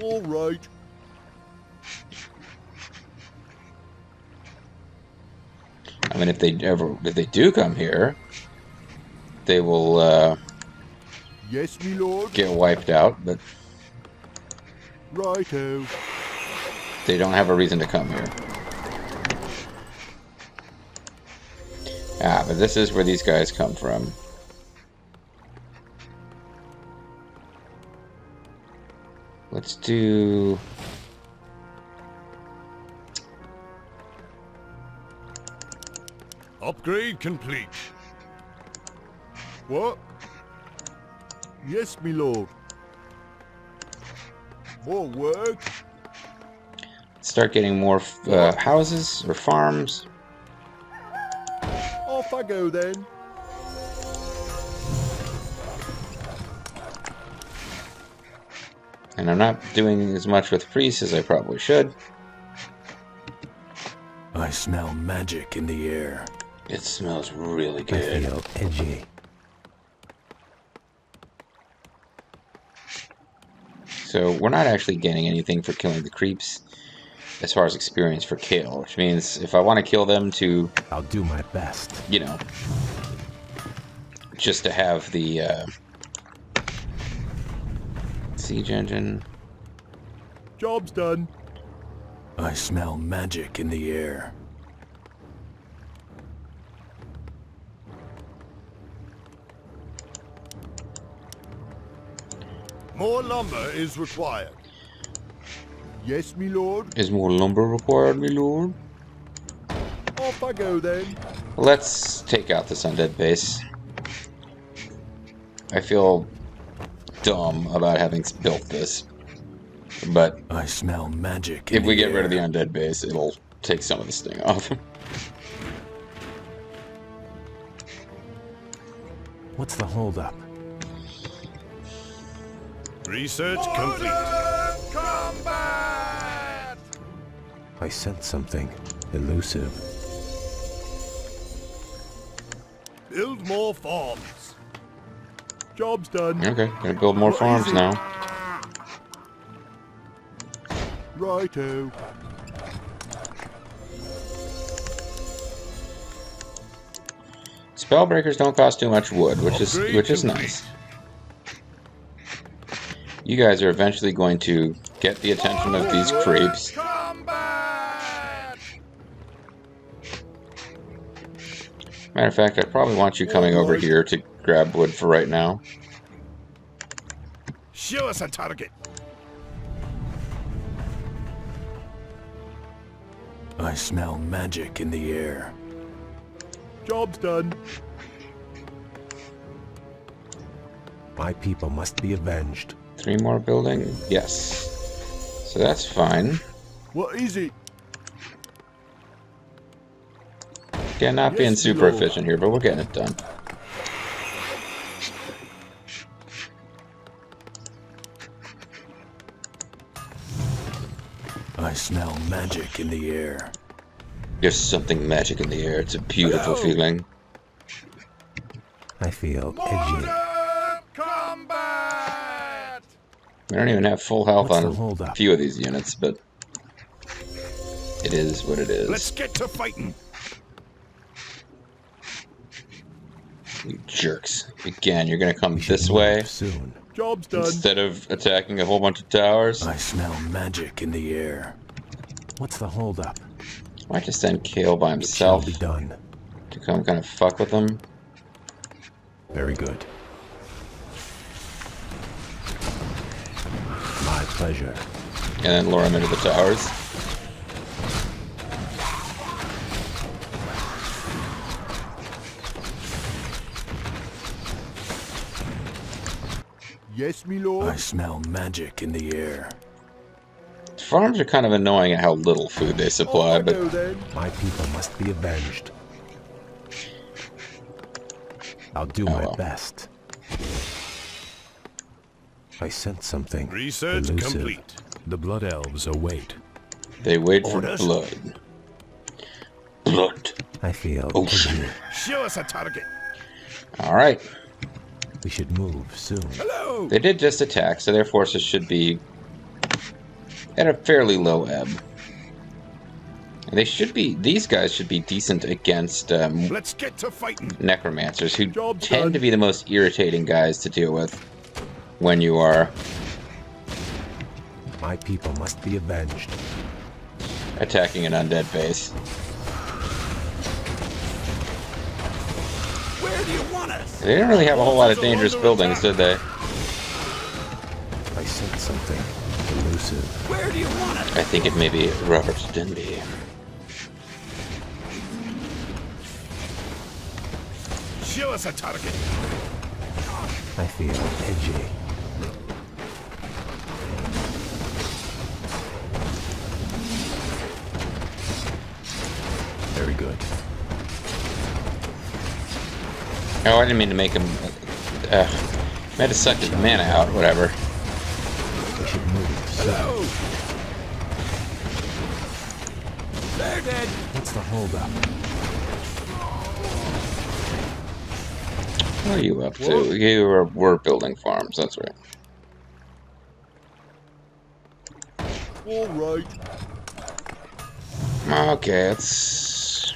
All right. I mean, if they do come here, they will Yes, me lord. get wiped out, but Righto. they don't have a reason to come here. Ah, but this is where these guys come from. Let's do... Upgrade complete. What? Yes, me lord. More work. start getting more houses or farms. Off I go then. And I'm not doing as much with priests as I probably should. I smell magic in the air. It smells really I good. feel edgy. So we're not actually getting anything for killing the creeps as far as experience for kill, which means if I want to kill them to, I'll do my best. you know, just to have the siege engine. Job's done. I smell magic in the air. More lumber is required. Yes, me lord. Is more lumber required, my lord? Off I go then. Let's take out this undead base. I feel dumb about having built this, but I smell magic if we get rid of the undead base, it'll take some of the sting off. What's the holdup? Research complete. Combat! I sense something elusive. Build more farms. Job's done. Okay, gonna build more farms now. Righto. Spellbreakers don't cost too much wood, which is nice. You guys are eventually going to get the attention of these creeps. Combat! Matter of fact, I probably want you coming over here to grab wood for right now. Show us a target. I smell magic in the air. Job's done. My people must be avenged. 3 more building? Yes. So that's fine. What is it? Again, not being super efficient here, but we're getting it done. I smell magic in the air. There's something magic in the air. It's a beautiful feeling. I feel edgy. Combat! We don't even have full health What's the on holdup? a few of these units, but it is what it is. Let's get to fighting. You jerks. Again, you're gonna come We should this move way soon. Job's done. instead of attacking a whole bunch of towers. I smell magic in the air. What's the holdup? Might just send Kale by Shall himself be done. to come kind of fuck with them. Very good. My pleasure. And then lure him into the towers. Yes, me I lord. smell magic in the air. Farms are kind of annoying at how little food they supply, Off I but go then. My people must be avenged. I'll do Oh, my well. best. I sense something Research elusive. complete. The Blood Elves await. they wait for Orders? blood. Blood. I feel Oh. edgy. Show us a target. Alright. We should move soon. Hello. They did just attack, so their forces should be at a fairly low ebb. And they should be, these guys should be decent against Let's get to fighting. necromancers, who Job's tend done. to be the most irritating guys to deal with when you are My people must be avenged. attacking an undead base. Where do you want us? They didn't really have a whole lot of dangerous buildings, did they? I sense something elusive. Where do you want us? I think it may be Robert Denby. Show us a target. I feel edgy. Very good. Oh, I didn't mean to make him. Meant to suck his mana out, whatever. We should move soon. Hello. They're dead. What's the holdup? What are you up to? You were building farms, that's right. All right. Okay, let's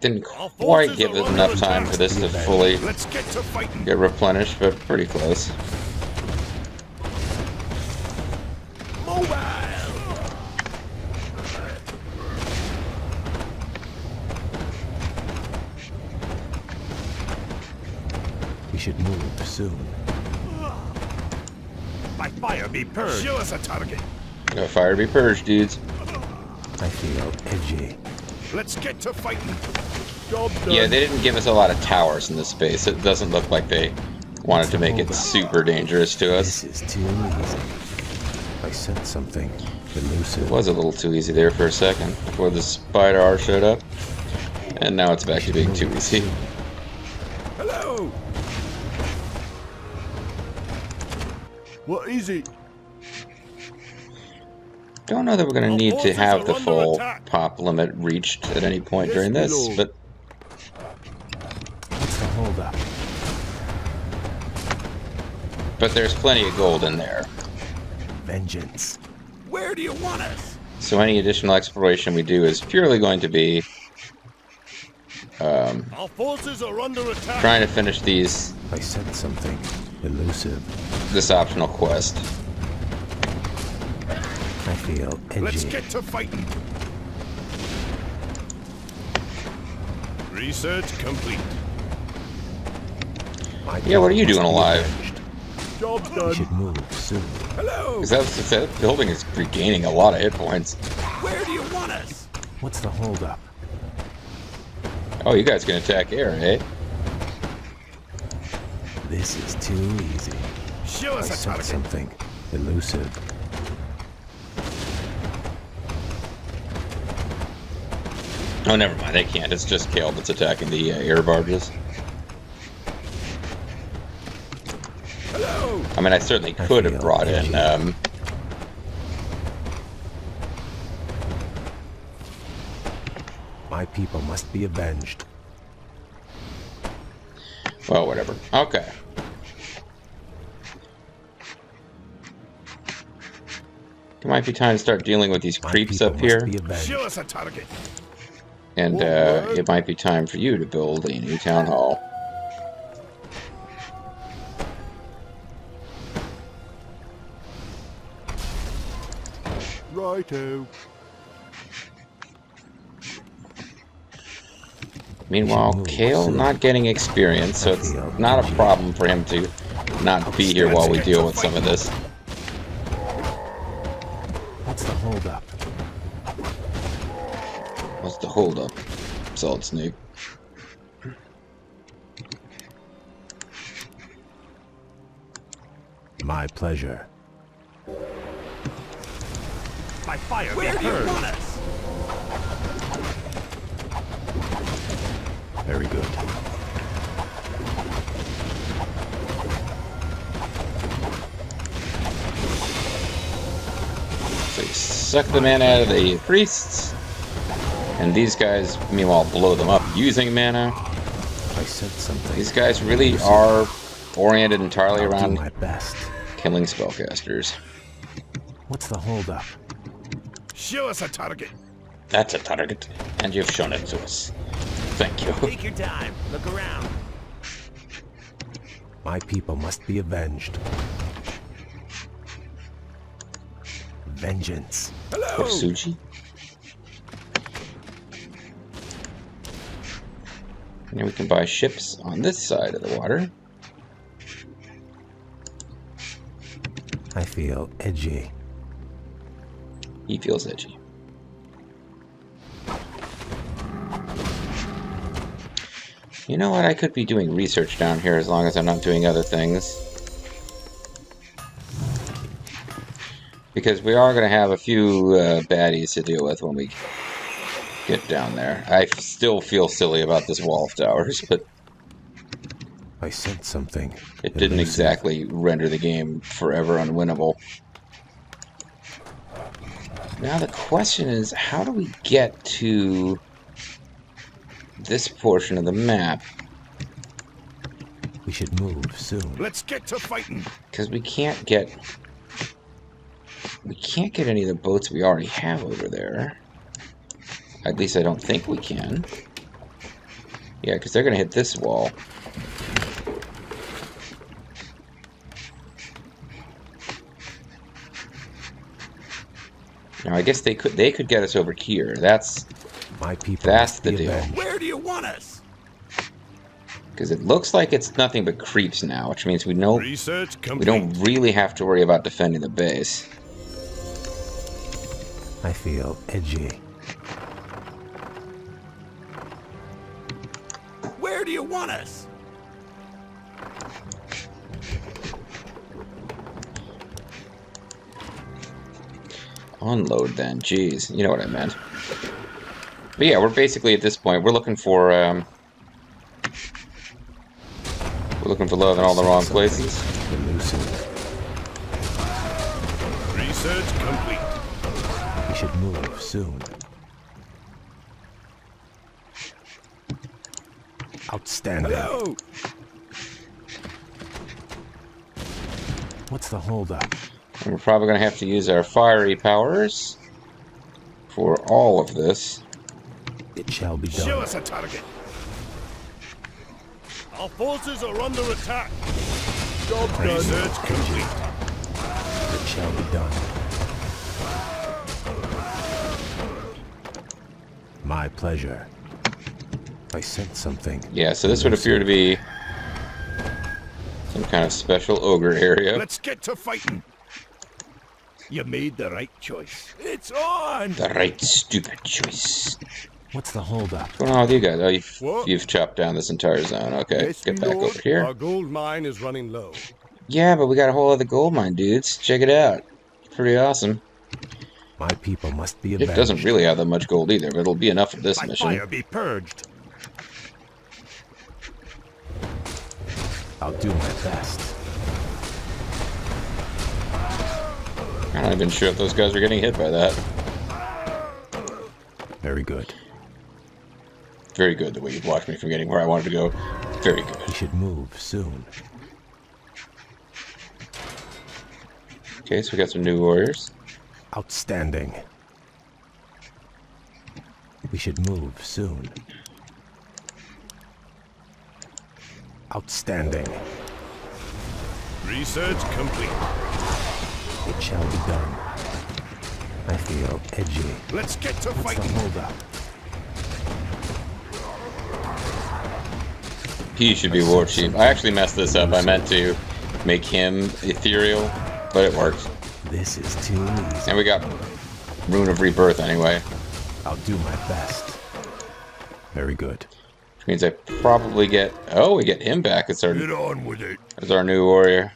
Didn't Our quite forces give are us under enough time attack. for this to fully Let's get to fighting. get replenished, but pretty close. Mobile. We should move soon. By fire be purged. Show us a target. Got fire to be purged, dudes. I feel edgy. Let's get to fighting. Job done. Yeah, they didn't give us a lot of towers in this space. It doesn't look like they wanted to make it super dangerous to us. This is too easy. I sense something elusive. It was a little too easy there for a second before the spider R showed up. And now it's back to being too easy. Hello. What is it? Don't know that we're going to need to forces have are the under full attack. pop limit reached at any point Yes, during my this, lord. but What's the holdup? there's plenty of gold in there. Vengeance. Where do you want us? So any additional exploration we do is purely going to be Our forces are under attack. trying to finish these I sense something elusive. this optional quest. I feel edgy. Let's get to fighting. Research complete. My Yeah, what are you people doing must be alive? avenged. Job We done. should move soon. Hello. Because that building is regaining a lot of hit points. Where do you want us? What's the holdup? Oh, you guys can attack air, eh? This is too easy. Show I us a sense target. something elusive. Oh, never mind. They can't. It's just Kale that's attacking the air barges. Hello. I mean, I certainly could have feel brought in. edgy. My people must be avenged. Well, whatever. Okay. It might be time to start dealing with these My creeps people up here. must be avenged. Show us a target. And it might be time for you to build a new town hall. Righto. Meanwhile, Kale not getting experience, so it's not a problem for him to not be here while we deal with some of this. What's the holdup? What's the holdup, Solid Snake? My pleasure. By fire, Where do you want us? Very good. So you suck the mana out of the priests, and these guys, meanwhile, blow them up using mana. I sense something. These guys really are oriented entirely I'll do around my best. killing spellcasters. What's the holdup? Show us a target. That's a target, and you've shown it to us. Thank you. Take your time. Look around. My people must be avenged. Vengeance. Poor Suji. And then we can buy ships on this side of the water. I feel edgy. He feels edgy. You know what? I could be doing research down here as long as I'm not doing other things. Because we are going to have a few baddies to deal with when we get down there. I still feel silly about this wall of towers, but I sense something. it didn't elusive. exactly render the game forever unwinnable. Now the question is, how do we get to this portion of the map? We should move soon. Let's get to fighting. Because we can't get any of the boats we already have over there. At least I don't think we can. Yeah, because they're going to hit this wall. Now, I guess they could get us over here. That's the deal. Where do you want us? Because it looks like it's nothing but creeps now, which means we don't really have to worry about defending the base. I feel edgy. Where do you want us? Unload then, jeez. You know what I meant. But yeah, we're basically at this point, we're looking for love in all the wrong places. Research complete. We should move soon. Outstanding. Hello. What's the holdup? And we're probably going to have to use our fiery powers for all of this. It shall be done. Show us a target. Our forces are under attack. Job done. Research complete. It shall be done. My pleasure. I sense something. Yeah, so this would appear to be some kind of special ogre area. Let's get to fighting. You made the right choice. It's on. The right stupid choice. What's the holdup? What's going on with you guys? Oh, What? you've chopped down this entire zone. Okay, Yes, get my back lord. over here. Our gold mine is running low. Yeah, but we got a whole other gold mine, dudes. Check it out. Pretty awesome. My people must be It avenged. doesn't really have that much gold either, but it'll be enough for this By mission. fire be purged. I'll do my best. I'm not even sure if those guys are getting hit by that. Very good. Very good the way you blocked me from getting where I wanted to go. Very good. We should move soon. Okay, so we got some new warriors. Outstanding. We should move soon. Outstanding. Research complete. It shall be done. I feel edgy. Let's get to What's the fighting. holdup? He should be War Chief. I actually messed this up. I meant to make him ethereal, but it worked. This is too easy. And we got Rune of Rebirth anyway. I'll do my best. Very good. Which means I probably get... Oh, we get him back as Get on with it. our new warrior.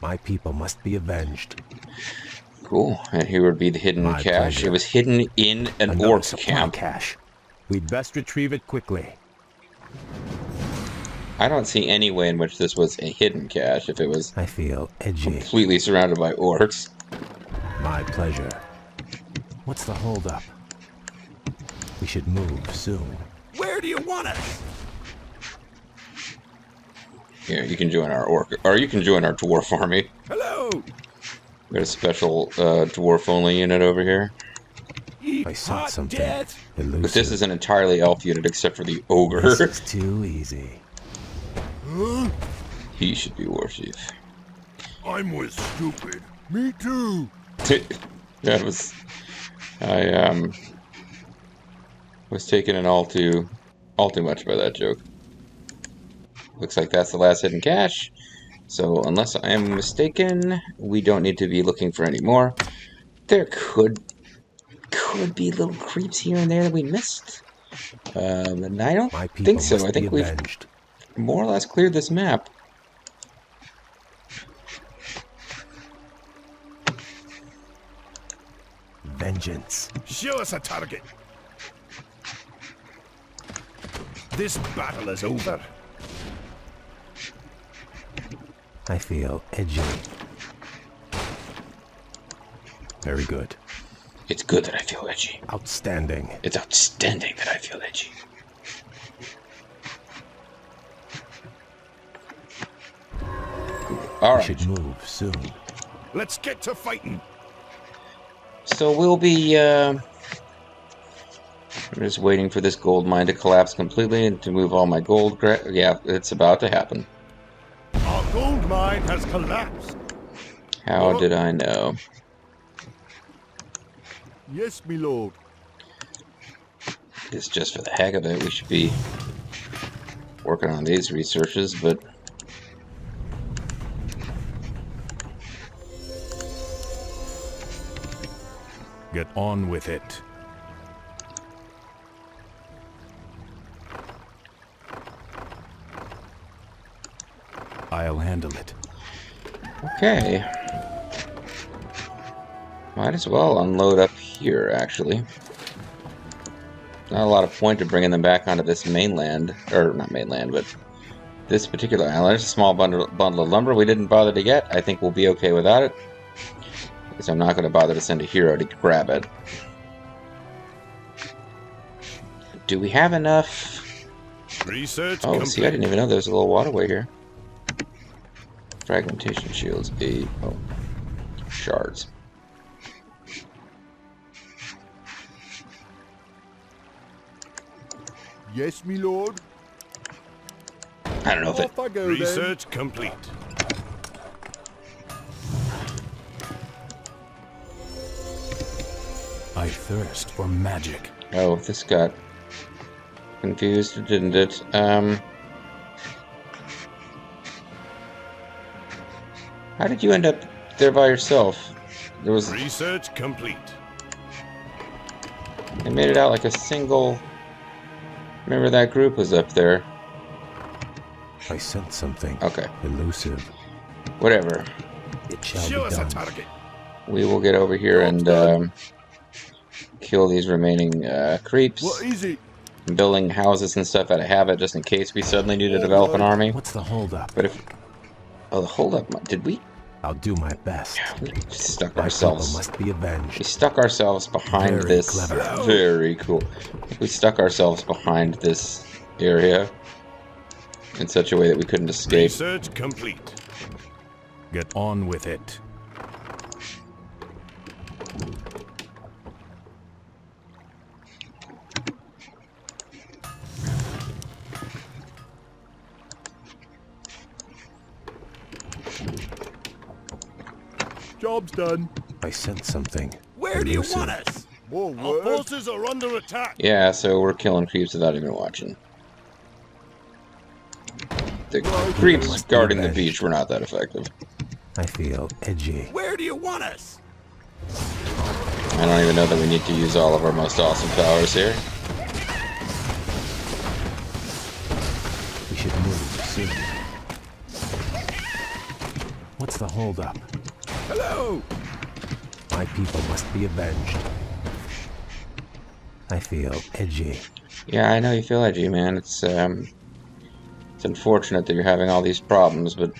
My people must be avenged. Cool. And here would be the hidden My cache. pleasure. It was hidden in an Another orc supply camp. cache. We'd best retrieve it quickly. I don't see any way in which this was a hidden cache if it was I feel edgy. completely surrounded by orcs. My pleasure. What's the holdup? We should move soon. Where do you want us? Here, you can join our orc, or you can join our dwarf army. Hello. We got a special dwarf-only unit over here. Eat I sense hot something. death. Elusive. But this is an entirely elf unit except for the ogre. This is too easy. He should be war chief. I'm with stupid. Me too. That was... I was taken in all too much by that joke. Looks like that's the last hidden cache. So unless I am mistaken, we don't need to be looking for any more. There could be little creeps here and there that we missed. And I don't My people think so. must I think be we've avenged. more or less cleared this map. Vengeance. Show us a target. This battle is over. I feel edgy. Very good. It's good that I feel edgy. Outstanding. It's outstanding that I feel edgy. All We right. should move soon. Let's get to fighting. So we'll be I'm just waiting for this gold mine to collapse completely and to move all my gold. Yeah, it's about to happen. Our gold mine has collapsed. How did I know? Yes, my lord. It's just for the heck of it. We should be working on these researches, but Get on with it. I'll handle it. okay. Might as well unload up here, actually. Not a lot of point to bringing them back onto this mainland, or not mainland, but this particular island. There's a small bundle of lumber we didn't bother to get. I think we'll be okay without it, because I'm not going to bother to send a hero to grab it. Do we have enough? Research Oh, complete. see, I didn't even know there was a little waterway here. Fragmentation shields, 8. Oh, shards. Yes, my lord. I don't know if it... Off I go Research complete. I thirst for magic. Oh, this got confused, didn't it? How did you end up there by yourself? There was... Research complete. They made it out like a single... Remember that group was up there. I sense something. Okay. Elusive. Whatever. It shall Show be us a done. target. We will get over here and kill these remaining creeps. What is it? I'm building houses and stuff out of habit just in case we suddenly need to develop an army. What's the holdup? But if... Oh, the holdup... Did we... I'll do my best. We stuck My ourselves... people must be We avenged. stuck ourselves behind Very this. clever. Very cool. We stuck ourselves behind this area in such a way that we couldn't escape. Research complete. Get on with it. Job's done. I sense something. Where do you Elusive. want us? More Our work. forces are under attack. Yeah, so we're killing creeps without even watching. The creeps guarding the beach were not that effective. I feel edgy. Where do you want us? I don't even know that we need to use all of our most awesome powers here. We should move soon. What's the holdup? Hello. My people must be avenged. I feel edgy. Yeah, I know you feel edgy, man. It's unfortunate that you're having all these problems, but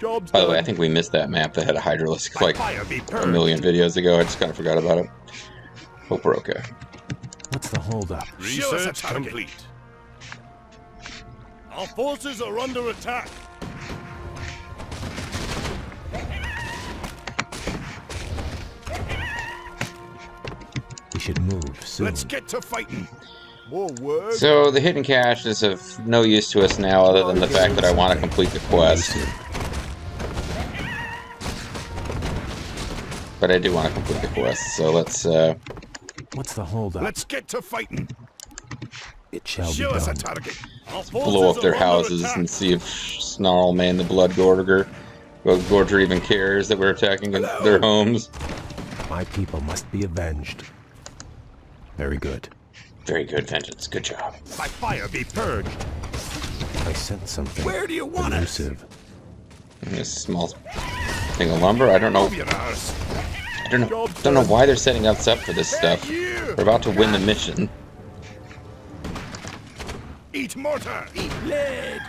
Job's by the way, I done. think we missed that map that had a Hydralisk like Fire be a purged. million videos ago. I just kind of forgot about it. Hope we're okay. What's the holdup? Show us a Research target. complete. Our forces are under attack. We should move soon. Let's get to fighting. More work. So the hidden cache is of no use to us now, other than the fact that I want to complete the quest. But I do want to complete the quest, so let's What's the holdup? Let's get to fighting. It shall be Show us a done. target. Our blow up forces their are under houses attack. and see if Snarlmane the Blood Gorger even cares that we're attacking their homes. My people must be avenged. Very good. Very good, Vengeance. Good job. By fire be purged. I sense something. Where do you want us? Elusive. And this small thing of lumber, I don't know. Your arse. I don't know why they're setting us up for this stuff. We're about to win the mission. Eat mortar. Eat lead.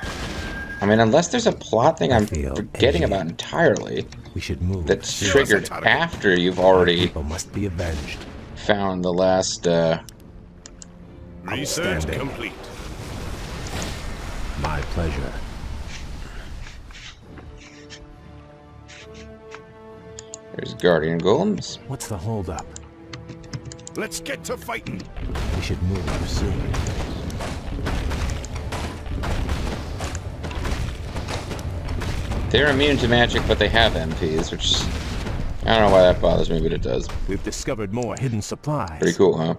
I mean, unless there's a plot thing I'm feel forgetting edgy. about entirely We should move. that's soon. triggered after you've already People must be avenged. found the last, Research Outstanding. complete. My pleasure. There's Guardian Golems. What's the holdup? Let's get to fighting. We should move soon. They're immune to magic, but they have MPs, which I don't know why that bothers me, but it does. We've discovered more hidden supplies. Pretty cool, huh?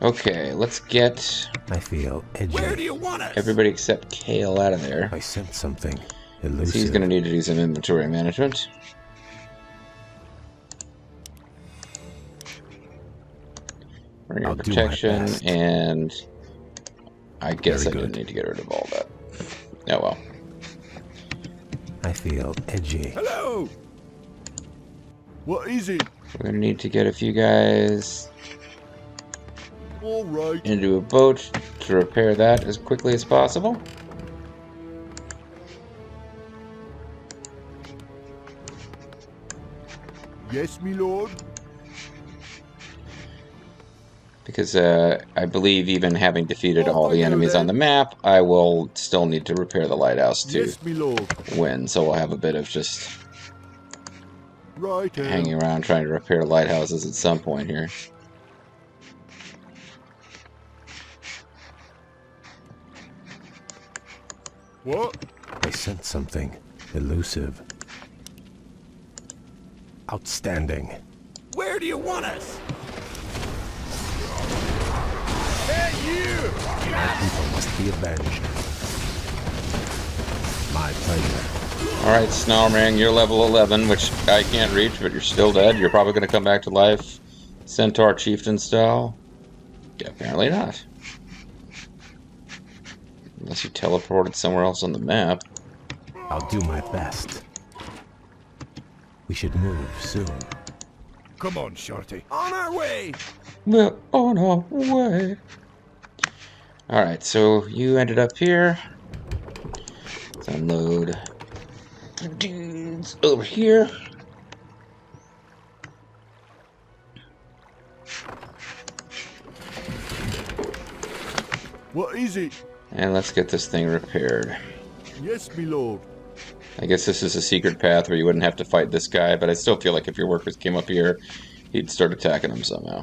Okay, let's get I feel edgy. Where do you want us? everybody except Kale out of there. I sense something So elusive. he's going to need to do some inventory management. Ring I'll of do my protection, best. and I guess Very I didn't good. need to get rid of all that. Oh well. I feel edgy. Hello. What is it? We're going to need to get a few guys All right. into a boat to repair that as quickly as possible. Yes, me lord. Because I believe even having defeated all the enemies on the map, I will still need to repair the lighthouse to Yes, me lord. win. So we'll have a bit of just Right. hanging around trying to repair lighthouses at some point here. What? I sense something elusive. Outstanding. Where do you want us? My people must be avenged. My pleasure. Alright, Snarlring, you're level 11, which I can't reach, but you're still dead. You're probably going to come back to life. Centaur Chieftain style? Yeah, apparently not. Unless you teleported somewhere else on the map. I'll do my best. We should move soon. Come on, Shorty. On our way. We're on our way. Alright, so you ended up here. Let's unload the dudes over here. What is it? And let's get this thing repaired. Yes, me lord. I guess this is a secret path where you wouldn't have to fight this guy, but I still feel like if your workers came up here, he'd start attacking them somehow.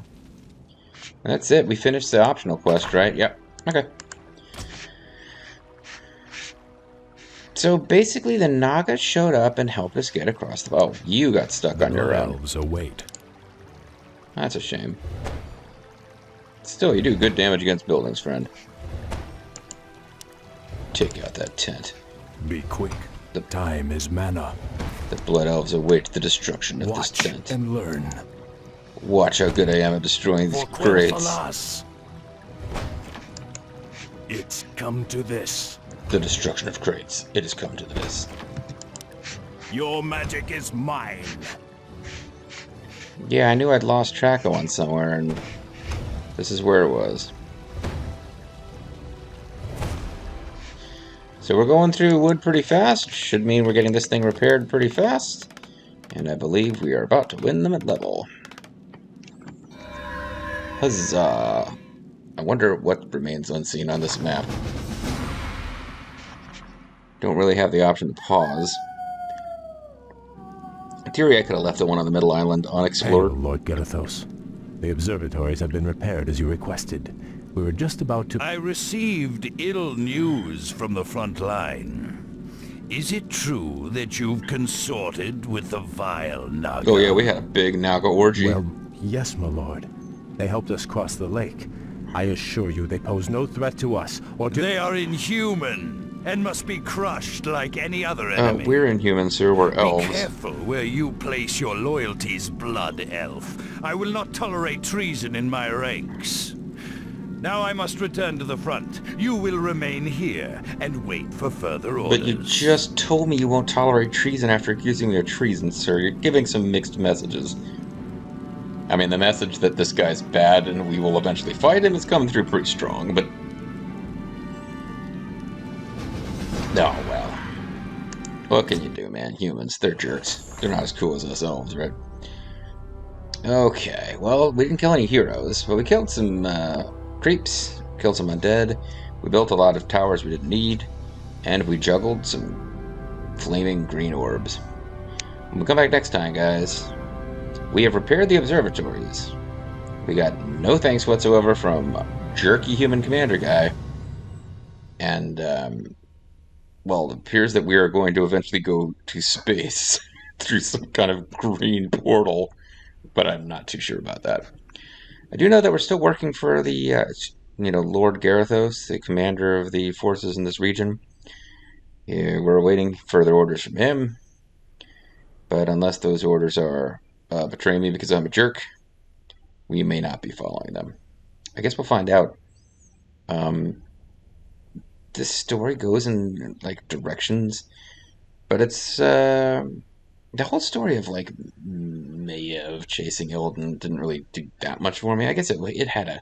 And that's it. We finished the optional quest, right? Yep. Okay. So basically the Naga showed up and helped us get across the... Oh, you got stuck on your own. Elves await. That's a shame. Still, you do good damage against buildings, friend. Take out that tent. Be quick. The time is mana. The Blood Elves await the destruction of Watch this tent. and learn. Watch how good I am at destroying these For crates. Quel'Thalas. It's come to this. The destruction of crates. It has come to this. Your magic is mine. Yeah, I knew I'd lost track of one somewhere, and this is where it was. So we're going through wood pretty fast. Should mean we're getting this thing repaired pretty fast. And I believe we are about to win them at level. Huzzah! I wonder what remains unseen on this map. Don't really have the option to pause. In theory, I could have left the one on the middle island unexplored. Hail, Lord Garithos. The observatories have been repaired as you requested. We were just about to... I received ill news from the front line. Is it true that you've consorted with the vile Naga? Oh yeah, we had a big Naga orgy. Well, yes, my lord. They helped us cross the lake. I assure you they pose no threat to us or to... They are inhuman and must be crushed like any other enemy. We're inhuman, sir. We're Be elves. careful where you place your loyalties, blood elf. I will not tolerate treason in my ranks. Now I must return to the front. You will remain here and wait for further orders. But you just told me you won't tolerate treason after accusing me of treason, sir. You're giving some mixed messages. I mean, the message that this guy's bad and we will eventually fight him is coming through pretty strong, but... Oh, well. What can you do, man? Humans, they're jerks. They're not as cool as us elves, right? Okay, well, we didn't kill any heroes, but we killed some creeps, killed some undead, we built a lot of towers we didn't need, and we juggled some flaming green orbs. When we come back next time, guys, we have repaired the observatories. We got no thanks whatsoever from jerky human commander guy. And, well, it appears that we are going to eventually go to space through some kind of green portal, but I'm not too sure about that. I do know that we're still working for the, Lord Garithos, the commander of the forces in this region. Yeah, we're awaiting further orders from him, but unless those orders are betraying me because I'm a jerk, we may not be following them. I guess we'll find out. This story goes in like directions, but it's the whole story of like Maiev chasing Illidan didn't really do that much for me. I guess it had a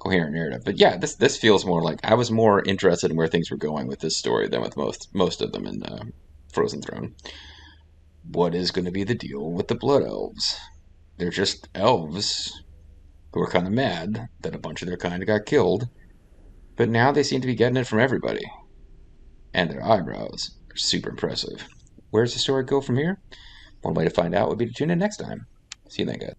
coherent narrative, but yeah, this feels more like I was more interested in where things were going with this story than with most of them in Frozen Throne. What is going to be the deal with the Blood Elves? They're just elves who are kind of mad that a bunch of their kind got killed. But now they seem to be getting it from everybody. And their eyebrows are super impressive. Where's the story go from here? One way to find out would be to tune in next time. See you then, guys.